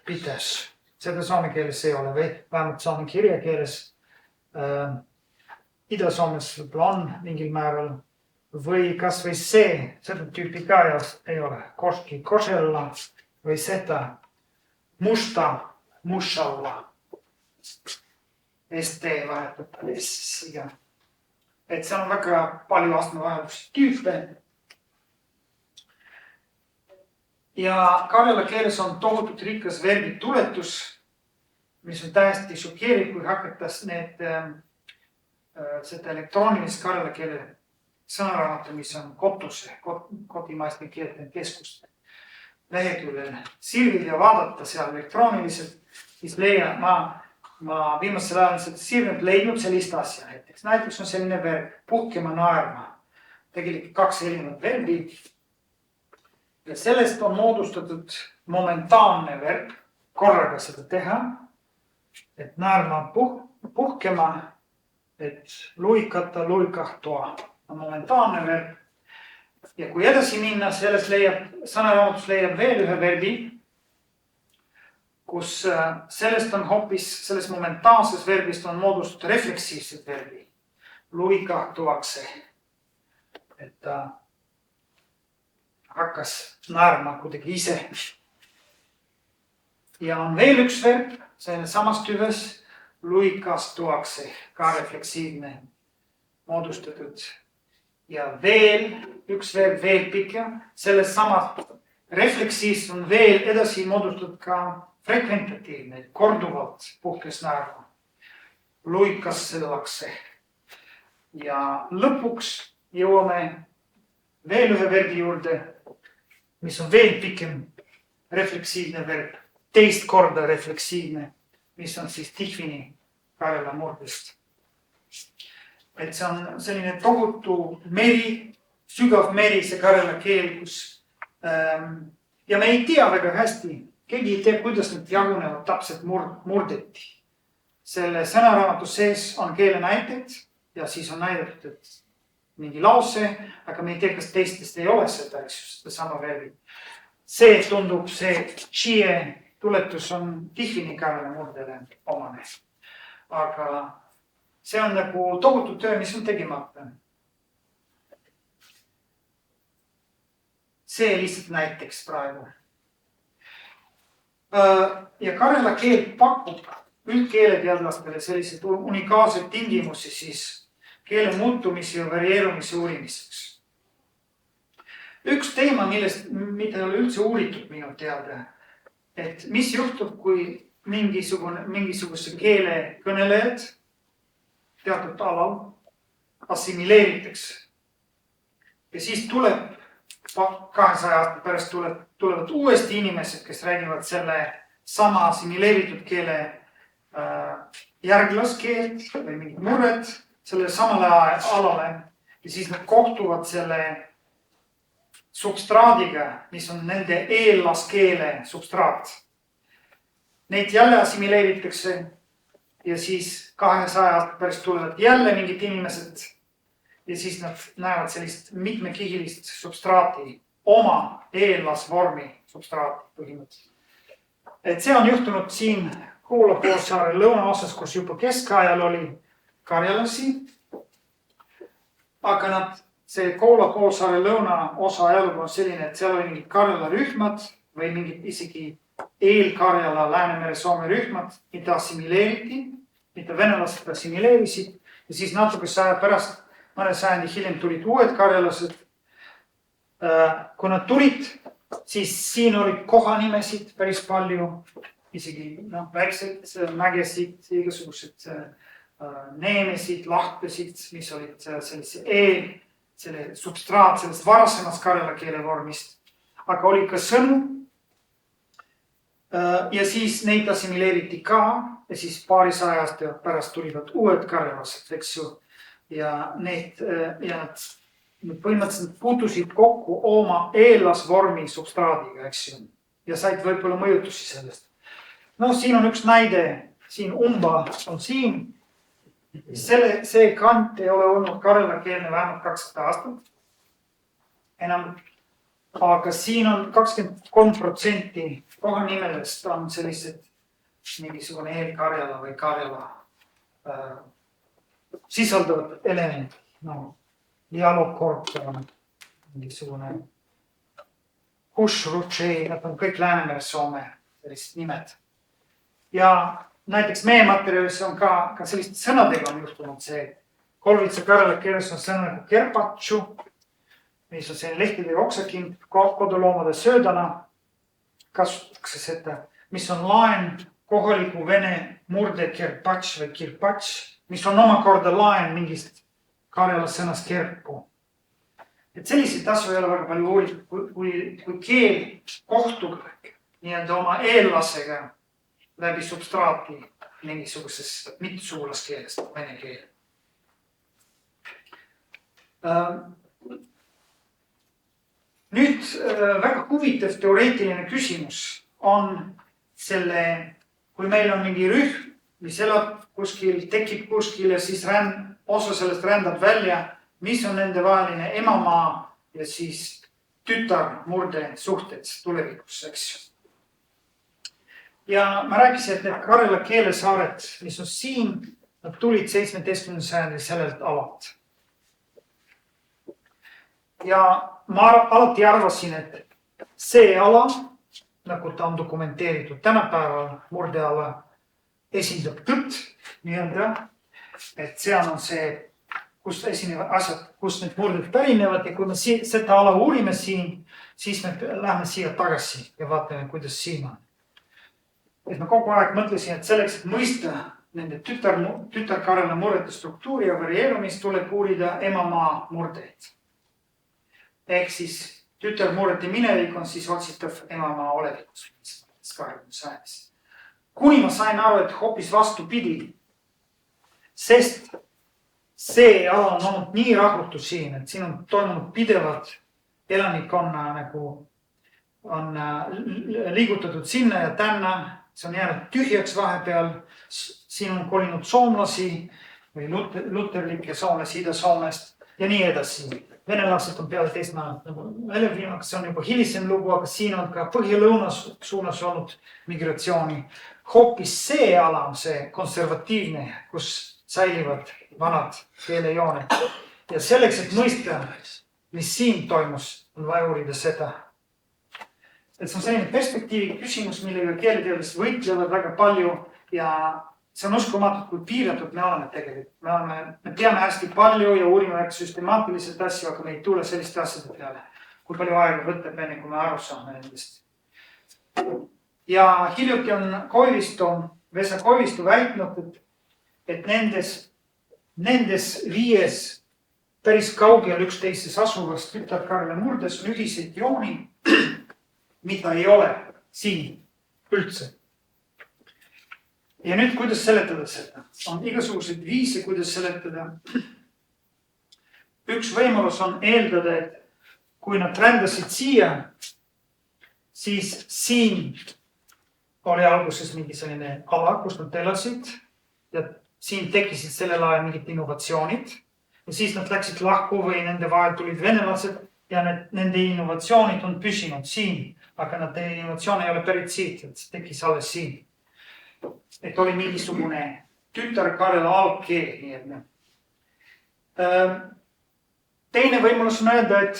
pitäs. Seda soome keeles ei ole või vähemalt soome kirjakeeles. Ida-Soomes on mingil määral või kas või see, seda tüüpi ka ei ole. Koski, košella või seda musta, mushalla. ST vahetada S-iga. Et see on väga palju astmevahelduse tüüpe. Ja karjala keeles on tohutult rikas verbituletus, mis on täiesti šokeeriv, kui hakatas seda elektroonilist karjala keele sõnaraamatu, mis on Kotuse, kotimaiste keelte keskuste leheküljel sirvid ja vaadata seal elektrooniliselt, siis ma viimasel ajal sirvinud leidnud sellist asja. Näiteks on selline verb, puhkema naerma. Tegelikult 2 erinevat verbi. Ja sellest on moodustatud momentaanne verb, korraga seda teha. Et naerma puhkema, et luikata, luikahtua on momentaanne verb. ja kui edasi minna, sõnaraamatus leiab veel ühe verbi, kus sellest on hoopis, sellest momentaalsest verbist on moodustatud refleksiivset verbi. Luikahtuakse. Et ta hakkas naerma kuidagi ise. Ja on veel üks verb, see samas tüves, luikastuakse, ka refleksiivne moodustatud. Ja veel üks verb, veel pikem, sellest samast refleksiivst on veel edasi moodustatud ka frekventatiivne, korduvalt puhkes naerma. Luikastuakse. Ja lõpuks jõuame veel ühe verbi juurde, mis on veel pikem refleksiivne verb, teist korda refleksiivne, mis on siis tihvini Karjala murdest. Et see on selline tohutu meri, sügav meri, see Karjala keel, kus ja me ei tea väga hästi, keegi ei tea, kuidas need jagunevad täpselt murdeti. Selle sõnaraamatu sees on keele näiteid ja siis on näidatud, et mingi lause, aga me ei tea, kas teistest ei ole seda, seda sama verbi. See tundub, see tšie tuletus on tihvini Karjala murdele omane. Aga see on nagu tohutu töö, mis on tegimata. See lihtsalt näiteks praegu. Ja Karjala keel pakub üldkeeleteadlastele selliseid unikaalseid tingimusi siis keele muutumisi ja varieerumise uurimiseks. Üks teema, mida ei ole üldse uuritud minu teada, et mis juhtub, kui mingisuguse keele kõnelejad teatud alal assimileeritakse. Ja siis tuleb 200 aasta pärast tulevad uuesti inimesed, kes räägivad selle sama assimileeritud keele järglaskeelt või mingid murred selle samale alale ja siis nad kohtuvad selle substraadiga, mis on nende eellaskeele substraat. Neid jälle assimileeritakse ja siis 200 aasta pärast tulevad jälle mingid inimesed ja siis nad näevad sellist mitmekihilist substraati, oma eellasvormi substraati põhimõtteliselt. Et see on juhtunud siin Koola poolsaare lõunaosas, kus juba keskajal oli karjalasi. Aga see Koola poolsaare lõunaosa ajalugu on selline, et seal oli mingid karjala rühmad või mingid isegi eelkarjala Läänemere Soome rühmad, mida assimileeriti, mida venelased assimileerisid ja siis natuke pärast mõne sajandi hiljem tulid uued karjalased. Kui nad tulid, siis siin olid kohanimesid päris palju, isegi väiksed mägesid, igasugused neemesid, lahtesid, mis olid selle substraat sellest varasemast karjala keele vormist. Aga oli ka sõnu ja siis neid assimileeriti ka ja siis paarisaja aasta pärast tulivad uued karjalased, eks ju. Ja nad põhimõtteliselt puutusid kokku oma eellasvormi substraadiga, eks ju. Ja said võib-olla mõjutusi sellest. Siin on üks näide, siin umba on siin. See kant ei ole olnud karjala keelne vähemalt 200 aastat. Enam. Aga siin on 23% kohanimelest on sellised mingisugune eelkarjala või karjala sisaldavad elementi, dialoogkorp, mingisugune Hush-Ruchee, nad on kõik Läänemere Soome sellised nimed. Ja näiteks meie materjalis on ka selliste sõnadega on juhtunud see kolvitsa karjala keeles on sõna nagu kerpatšu, mis on selline lehtide ja oksakind koduloomade söödana kasutatakse seda, mis on laen kohaliku vene murde kerpatš või kirpatš, mis on omakorda laen mingist karjala sõnast kerpu. Et selliseid asju ei ole väga palju uuritud, kui keel kohtub nii-öelda oma eellasega läbi substraati mingisugusest mittesugulaskeelest, vene keel. Nüüd väga huvitav teoreetiline küsimus on selle, kui meil on mingi rühm, mis elab kuskil, tekib kuskil ja siis osa sellest rändab välja, mis on nende vaheline emamaa ja siis tütarmurde suhted tulevikus, eks. Ja ma rääkisin, et need Karela keelesaared, mis on siin, nad tulid 17. sajandil sellelt alalt. Ja ma alati arvasin, et see ala, nagu ta on dokumenteeritud tänapäeval, murdeala, esindab tõtt nii-öelda, et seal on see, kust esinevad asjad, kust need murded pärinevad ja kui me seda ala uurime siin, siis me lähme siia tagasi ja vaatame, kuidas siin on. Et ma kogu aeg mõtlesin, et selleks, et mõista nende tütar-Karela murdete struktuuri ja varieerumist, tuleb uurida emamaa murdeid. Ehk siis tütarmurdete minevik on siis otsitav emamaa olevikus 20. sajandis. Kuni ma sain aru, et hoopis vastupidi, sest see ala on olnud nii rahutu siin, et siin on toimunud pidevad elanikkonna nagu on liigutatud sinna ja tänna. See on jäänud tühjaks vahepeal. Siin on kolinud soomlasi või luterlikke soomlasi Ida-Soomest ja nii edasi. Venelased on peale teist maailma nagu välja viinud, see on juba hilisem lugu, aga siin on ka põhja-lõuna suunas olnud migratsiooni. Hoopis see ala on see konservatiivne, kus säilivad vanad keelejooned. Ja selleks, et mõista, mis siin toimus, on vaja uurida seda. Et see on selline perspektiivi küsimus, millega keeleteadlased võitlevad väga palju ja see on uskumatud, kui piiratud me oleme tegelikult. Me teame hästi palju ja uurime väga süstemaatiliselt asju, aga me ei tule selliste asjade peale. Kui palju aega võtab enne, kui me aru saame nendest. Ja hiljuti on Vesa Koivisto väitnud, et nendes 5 päris kaugel üksteises asuvast tütar-Karela murdes on ühiseid jooni, mida ei ole siin üldse. Ja nüüd, kuidas seletada seda? On igasuguseid viise, kuidas seletada. Üks võimalus on eeldada, et kui nad rändasid siia, siis siin oli alguses mingi selline ala, kus nad elasid ja siin tekkisid sellel ajal mingid innovatsioonid ja siis nad läksid lahku või nende vahel tulid venelased ja nende innovatsioonid on püsinud siin, aga nende innovatsioon ei ole pärit siit, et see tekkis alles siin. Et oli mingisugune tütar-Karela algkeel. Teine võimalus on öelda, et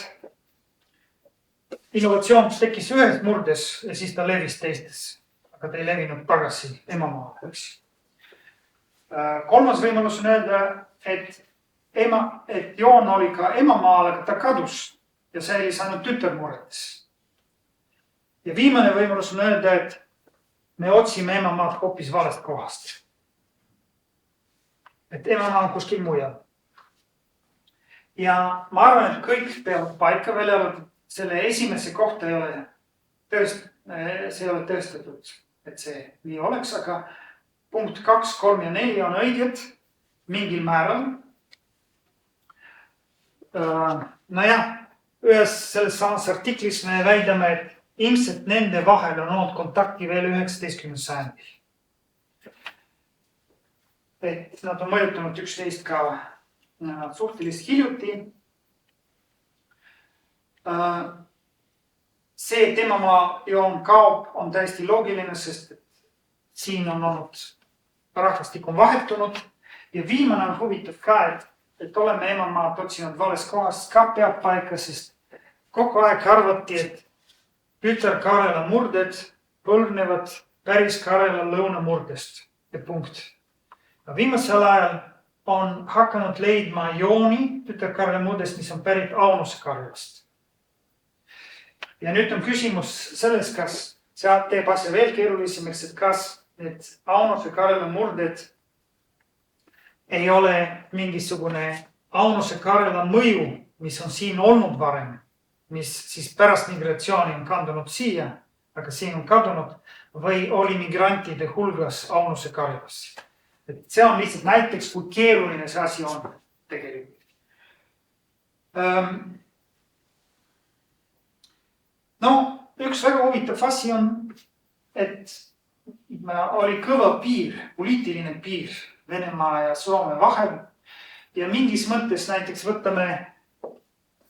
innovatsioon tekkis ühes murdes ja siis ta levis teistes, aga ta ei levinud tagasi emamaale. Kolmas võimalus on öelda, et joon oli ka emamaal, aga ta kadus ja säilis ainult tütarmurdes. Ja viimane võimalus on öelda, et me otsime emamaad hoopis valest kohast. Et emamaa on kuskil mujal. Ja ma arvan, et kõik peavad paika välja arvatud. Selle esimese kohta ei ole tõestatud, et see nii oleks, aga punkt 2, 3 ja 4 on õiged mingil määral. Ühes selles samas artiklis me väidame, et ilmselt nende vahel on olnud kontakti veel 19. sajandil. Et nad on mõjutanud üksteist ka suhtelist hiljuti. See, et emamaa joon kaob, on täiesti loogiline, sest siin on olnud rahvastik on vahetunud. Ja viimane on huvitav ka, et oleme emamaad otsinud vales kohast ka peab paika, sest kogu aeg arvati, et tütar-Karela murded põlvnevad päris Karela lõunamurdest ja punkt. Viimasel ajal on hakanud leidma jooni tütar-Karela murdest, mis on pärit Aunuse Karelast. Ja nüüd on küsimus selles, kas see teeb asja veel keerulisemaks, et kas need Aunuse Karela murded ei ole mingisugune Aunuse Karela mõju, mis on siin olnud varem, mis siis pärast migratsiooni on kandunud siia, aga siin on kadunud, või oli migrantide hulgas Aunuse Karelas. Et see on lihtsalt näiteks, kui keeruline see asi on tegelikult. Üks väga huvitav asi on, et oli kõva piir, poliitiline piir Venemaa ja Soome vahel ja mingis mõttes näiteks võtame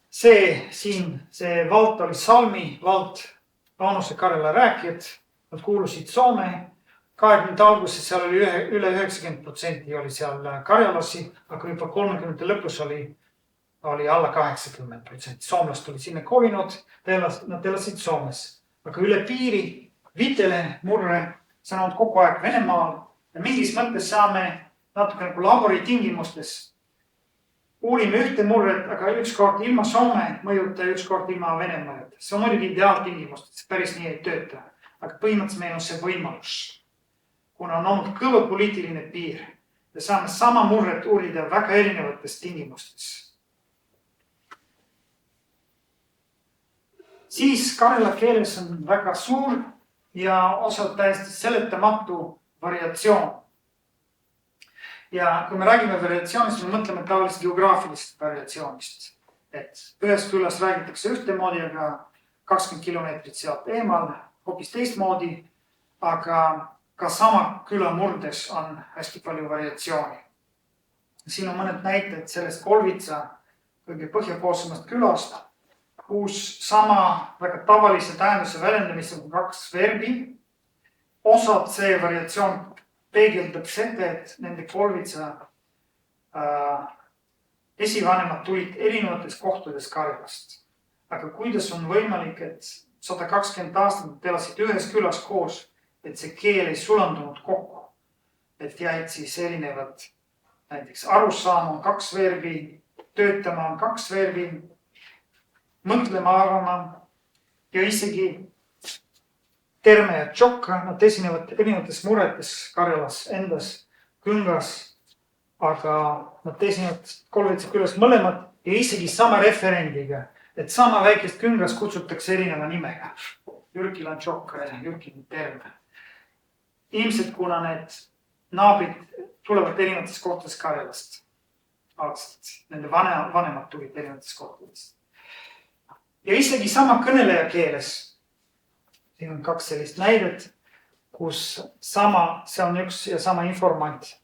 see vald oli salmi vald, Vaunuse Karjala rääkijad, nad kuulusid Soome. 20 alguses seal oli üle 90% oli seal karjalasi, aga juba 30 lõpus oli alla 80%. Soomlast oli sinna kolinud, nad elasid Soomes. Aga üle piiri, Vitele, Murre, see on olnud kogu aeg Venemaal. Ja mingis mõttes saame natuke nagu labori tingimustes. Uurime ühte Murret, aga ükskord ilma Soome mõjuta ja ükskord ilma Vene mõjuta. See on muidugi ideaaltingimustes, päris nii ei tööta. Aga põhimõtteliselt meil on see võimalus. Kuna on olnud kõva poliitiline piir ja saame sama Murret uurida väga erinevates tingimustes. Siis karjala keeles on väga suur ja osalt täiesti seletamatu variatsioon. Ja kui me räägime variatsioonist, me mõtleme tavaliselt geograafilisest variatsioonist. Et ühes külas räägitakse ühtemoodi, aga 20 kilomeetrit sealt eemal hoopis teistmoodi, aga ka sama küla murdes on hästi palju variatsiooni. Siin on mõned näited sellest Kolvitsa kõige põhjapoolsemast külast, kus sama väga tavalise tähenduse väljendamisel on 2 verbi. Osad see variatsioon peegeldab seda, et nende Kolvitsa esivanemad tulid erinevates kohtades Karjalast. Aga kuidas on võimalik, et 120 aastat elasid ühes külas koos, et see keel ei sulandunud kokku, et jäid siis erinevad, näiteks arusaama on 2 verbi, töötama on 2 verbi, mõtlema arvama ja isegi terme ja tšokka, nad esinevad erinevates muretes Karjalas endas, Küngas, aga nad esinevad Kolvitsa külas mõlemad ja isegi sama referendiga, et sama väikest Küngas kutsutakse erineva nimega. Jürkil on tšokka ja Jürkil on terme. Ilmselt kuna need naabrid tulevad erinevates kohtades Karjalast. Algselt. Nende vanemad tulid erinevates kohtades. Ja isegi sama kõneleja keeles. Siin on 2 sellist näidet, kus see on üks ja sama informant,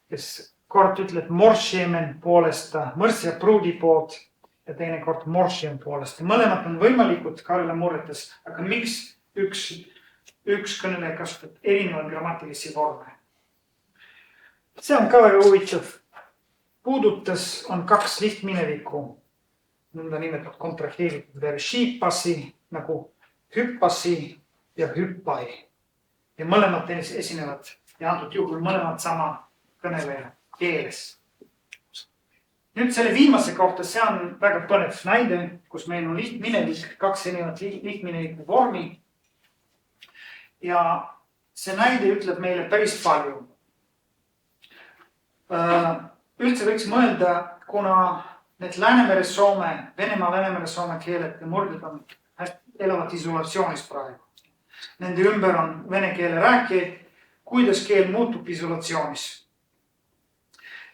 kes kord ütleb Morsjemen poolest, mõrs ja pruudi poolt ja teine kord Morsjem poolest. Mõlemad on võimalikud Karjala murretes, aga miks üks kõneleja kasutab erinevaid grammatilisi vorme. See on ka väga huvitav. Puudutas on 2 lihtminevikku, nõnda nimetatud kontraheeritud verb šiipasi nagu hüppasi ja hüppai. Ja mõlemad esinevad ja antud juhul mõlemad sama kõneleja keeles. Nüüd selle viimase kohta, see on väga põnev näide, kus meil on lihtminevik, 2 erinevat lihtmineviku vormi. Ja see näide ütleb meile päris palju. Üldse võiks mõelda, kuna need Läänemere Soome, Venemaa Soome keeled ja murdid on elavad isolatsioonis praegu. Nende ümber on vene keele rääkijaid, kuidas keel muutub isolatsioonis.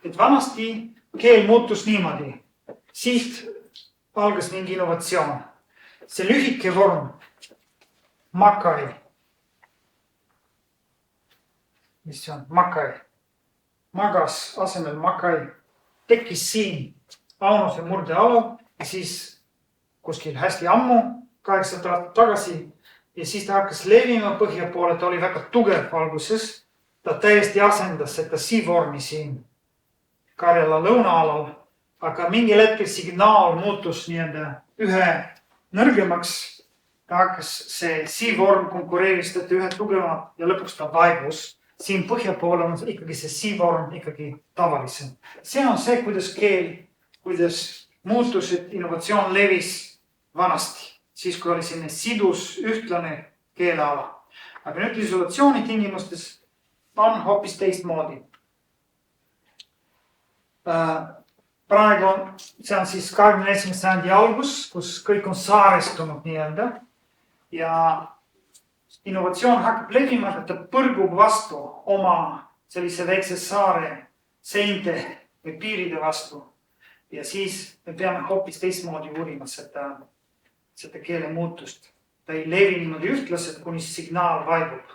Et vanasti keel muutus niimoodi. Siit algas mingi innovatsioon. See lühike vorm, makai. Mis see on? Makai. Magas asemel makai. Tekkis siin Vaunuse murde ala ja siis kuskil hästi ammu, 800 aastat tagasi. Ja siis ta hakkas levima põhja poole, ta oli väga tugev alguses. Ta täiesti asendas seda si-vormi siin Karjala lõunaalal. Aga mingil hetkel signaal muutus ühe nõrgemaks. Ta hakkas see si-vorm konkureeristada ühe tugeva ja lõpuks ta vaibus. Siin põhja poole on ikkagi see si-vorm ikkagi tavalisem. See on see, kuidas muutused, innovatsioon levis vanasti. Siis kui oli selline sidus, ühtlane keeleala. Aga nüüd isolatsiooni tingimustes on hoopis teistmoodi. Praegu see on siis 21. sajandi algus, kus kõik on saarestunud nii-öelda. Ja innovatsioon hakkab levima, et ta põrgub vastu oma sellise väikse saare seinte või piiride vastu. Ja siis me peame hoopis teistmoodi uurima seda keele muutust. Ta ei levi niimoodi ühtlaselt, kuni signaal vaibub,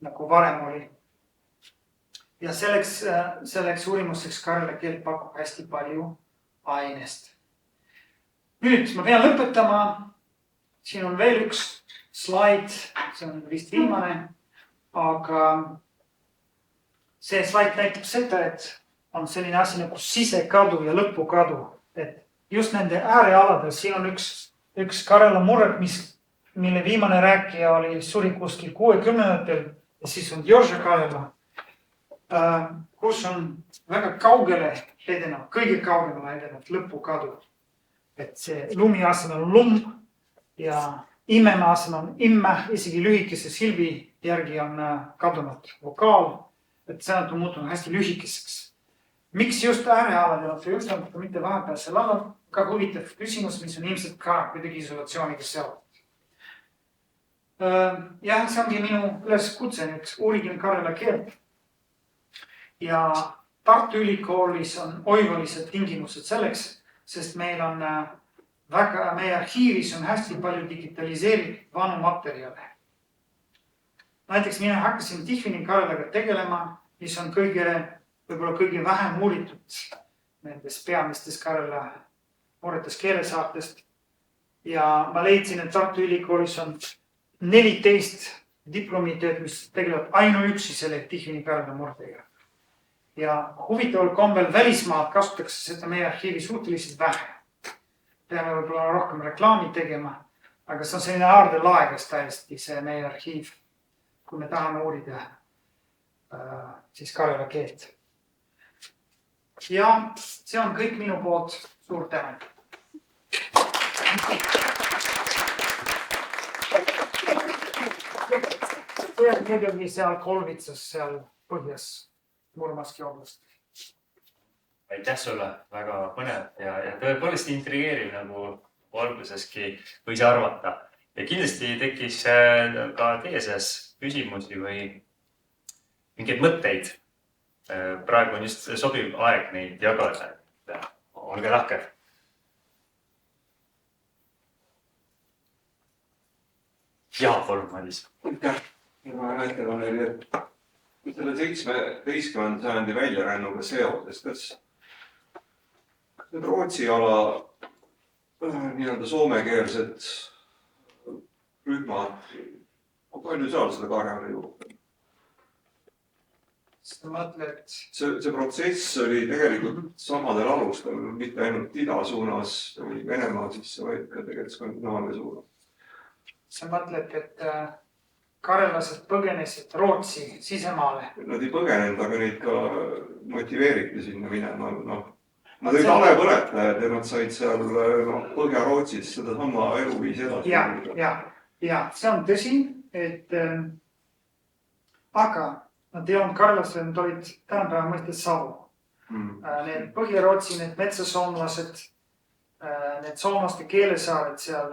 nagu varem oli. Ja selleks uurimuseks Karjala keel pakub hästi palju ainest. Nüüd ma pean lõpetama. Siin on veel üks slaid, see on vist viimane, aga see slaid näitab seda, et on selline asi nagu sisekadu ja lõpukadu. Et just nende äärealadel, siin on üks Karjala murret, mille viimane rääkija suri kuskil 60-ndatel ja siis on Joža Karjala, kus on väga kaugele edenev, kõige kaugemale edenev lõpukadu. Et see lumi asemel on lumm ja immeme asemel on imme, isegi lühikese silbi järgi on kadunud vokaal, et see on muutunud hästi lühikeseks. Miks just äärealadel on see just natuke mitte vahepealsel alal? Ka huvitav küsimus, mis on ilmselt ka kuidagi isolatsiooniga seotud. Jah, see ongi minu üleskutse nüüd uurigem Karjala keelt. Ja Tartu Ülikoolis on oivalised tingimused selleks, sest meil on meie arhiivis on hästi palju digitaliseeritud vanu materjale. Näiteks mina hakkasin Tihvini Karjalaga tegelema, mis on võib-olla kõige vähem uuritud nendes peamistes Karjala murretes keelesaartest. Ja ma leidsin, et Tartu Ülikoolis on 14 diplomitööd, mis tegelevad ainuüksi selle Tihvini Karjala murdega. Ja huvitaval kombel välismaad kasutatakse seda meie arhiivi suhteliselt vähe. Peame võib-olla rohkem reklaami tegema, aga see on selline aardelaegas täiesti see meie arhiiv, kui me tahame uurida siis Karjala keelt. Ja see on kõik minu poolt. Suur tänu. See on midagi seal Kolvitsas, seal põhjas Murmanski oblast. Aitäh sulle, väga põnev ja tõepoolest intrigeeriv, nagu alguseski võis arvata. Ja kindlasti tekkis ka teie seas küsimusi või mingeid mõtteid. Praegu on just sobiv aeg neid jagada. Olge lahked. Jaa, palun, Madis. Aitäh. Ma näitan neile, et selle 17. sajandi väljarännuga seoses, kas need Rootsi ala nii-öelda soomekeelsed rühmad, kui palju seal seda Karjala juurde? See protsess oli tegelikult samadel alustel, mitte ainult ida suunas või Venemaa sisse, vaid ka tegelikult Skandinaavia suunas. Sa mõtled, et karjalased põgenesid Rootsi sisemaale? Nad ei põgenenud, aga neid ka motiveeriti sinna minema. Nad olid alepõletajad ja nad said seal Põhja-Rootsis seda sama eluviisi edasi. Ja, see on tõsi, et aga nad ei olnud karjalased, nad olid tänapäeva mõistes savu. Need Põhja-Rootsi, need metsasoomlased, need soomlaste keelesaared seal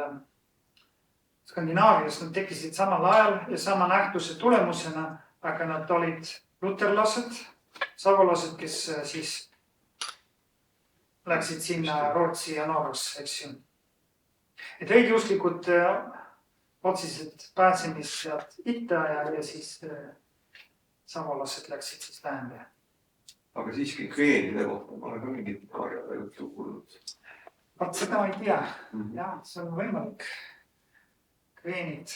Skandinaavias, nad tekkisid samal ajal ja sama nähtuse tulemusena, aga nad olid luterlased, savolased, kes siis läksid sinna Rootsi ja Norrasse, eks ju. Et õigeusklikud otsisid pääsemist sealt itta ja siis savolased läksid siis läände. Aga siiski kveenide kohta ma olen ka mingit Karjala juttu kuulnud. Vaat seda ma ei tea. Jah, see on võimalik. Kveenid.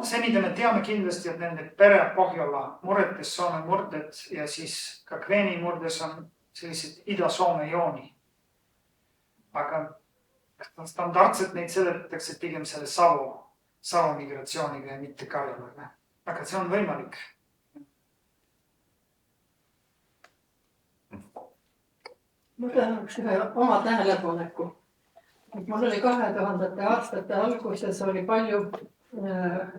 See, mida me teame kindlasti, et nende pere Pohjola murretes, Soome murded ja siis ka Kveeni murdes on sellised Ida-Soome jooni. Aga standardselt neid seletatakse pigem selle Savo migratsiooniga ja mitte Karjalaga. Aga see on võimalik. Ma tahaks oma tähelepaneku. Mul oli 2000. aastate alguses oli palju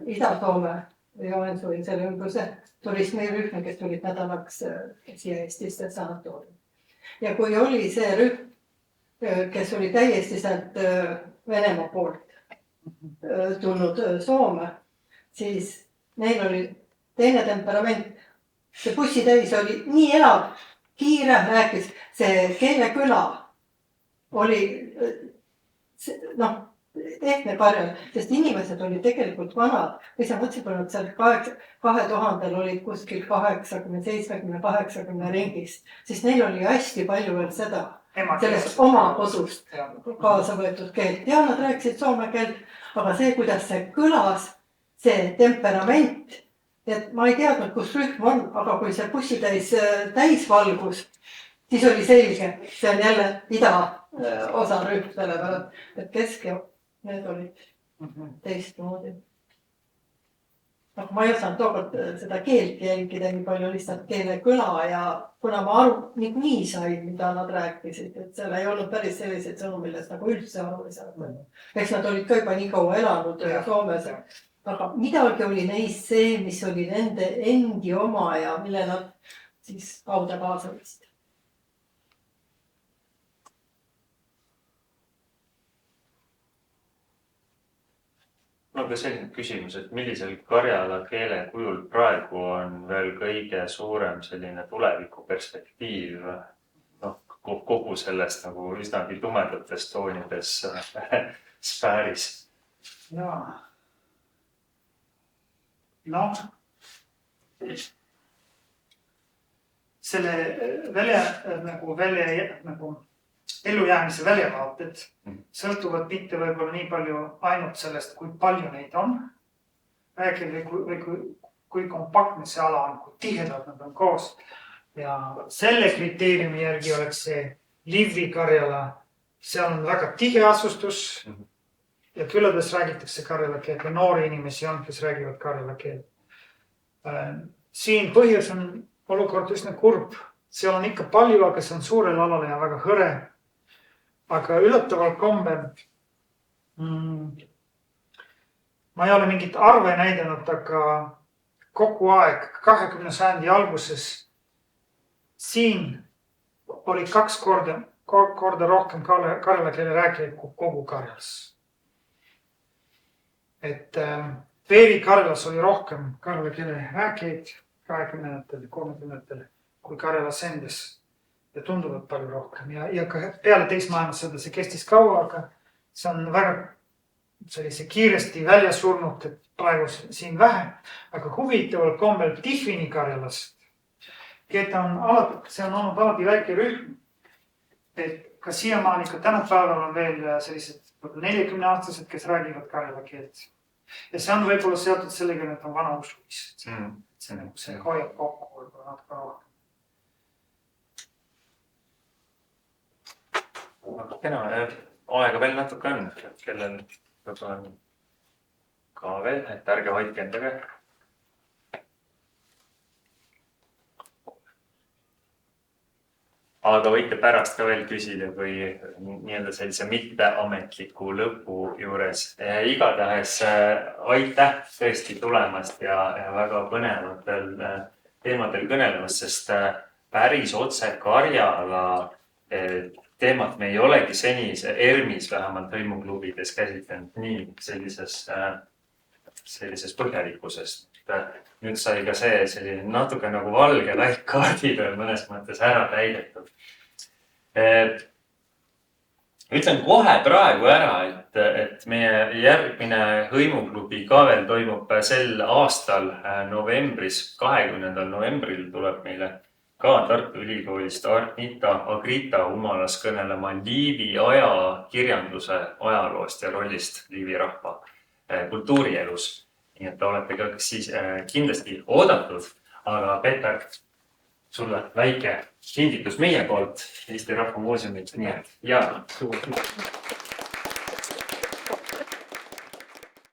Ida-Soome Joensuin selle ümbruse turismirühma, kes tulid nädalaks siia Eestisse sanatooriumi. Ja kui oli see rühm, kes oli täiesti sealt Venemaa poolt tulnud Soome, siis neil oli teine temperament. See bussitäis oli nii elav, kiire rääkis, see keeleküla oli ehtne karjal, sest inimesed olid tegelikult vanad. Või sa mõtlesid, et seal 2000 olid kuskil 80, 70, 80 ringist, siis neil oli hästi palju veel seda, sellest oma kodust kaasa võetud keelt. Ja nad rääkisid soome keelt, aga see, kuidas see kõlas, see temperament, et ma ei teadnud, kus rühm on, aga kui see täisvalgus, siis oli selge, see on jälle ida osa rühm, sellepärast, et kesk ja need olid teistmoodi. Aga ma ei osanud tookord seda keelt jälgida nii palju, lihtsalt keele kõla ja kuna ma aru nii sain, mida nad rääkisid, et seal ei olnud päris selliseid sõnu, millest nagu üldse aru ei saanud. Eks nad olid ka juba nii kaua elanud Soomes, aga midagi oli neis see, mis oli nende endi oma ja mille nad siis kauda kaasa võtsid. Mul on ka selline küsimus, et millisel karjala keele kujul praegu on veel kõige suurem selline tulevikuperspektiiv kogu sellest nagu üsnagi tumedates toonides sfääris? Jaa. Selle ellujäämise väljavaated sõltuvad mitte võib-olla nii palju ainult sellest, kui palju neid on, või kui kompaktne see ala on, kui tihedad nad on koos. Ja selle kriteeriumi järgi oleks see Liivi Karjala, seal on väga tihe asustus ja külades räägitakse karjala keelt ja noori inimesi on, kes räägivad karjala keelt. Siin põhjus on olukord üsna kurb. Seal on ikka palju, aga see on suurel alal ja väga hõre. Aga üllatavalt kombel ma ei ole mingit arve näidanud, aga kogu aeg 20. sajandi alguses siin oli 2 korda rohkem karjala keele rääkijaid kui kogu Karjalas. Et Veeri Karjalas oli rohkem karjala keele rääkijaid 20. 30. kui Karjalas endas. Ja tunduvad palju rohkem ja ka peale teist maailmasõda see kestis kaua, aga see on väga sellise kiiresti välja surnud, et praegu siin vähe, aga huvitavalt kombel Tihvini Karjalas, keda see on olnud alati väike rühm, et ka siiamaani, ka tänapäeval on veel sellised 40-aastased, kes räägivad karjala keelt. Ja see on võib-olla seotud sellega, et on vana usulised. See hoiab kokku võib-olla natuke rohkem. Kena, aega veel natuke on, kellel on ka veel, et ärge hoidke endaga. Aga võite pärast ka veel küsida, kui nii-öelda sellise mitteametliku lõpu juures. Igatahes aitäh tõesti tulemast ja väga põnevatel teemadel kõnelemast, sest päris otse karjala teemat me ei olegi seni ERMis vähemalt hõimuklubides käsitlenud nii sellises põhjalikkuses. Nüüd sai ka see selline natuke nagu valge läikkaardid mõnes mõttes ära täidetud. Ütlen kohe praegu ära, et meie järgmine hõimuklubi ka veel toimub sel aastal novembris, 20. novembril tuleb meile ka Tartu Ülikoolist Arnita Agrita Humalas kõnelema Liivi ajakirjanduse ajaloost ja rollist Liivi rahva kultuurielus. Nii et olete ka siis kindlasti oodatud, aga Peeter, sulle väike kingitus meie poolt Eesti Rahva Muuseumilt. Nii et ja suur.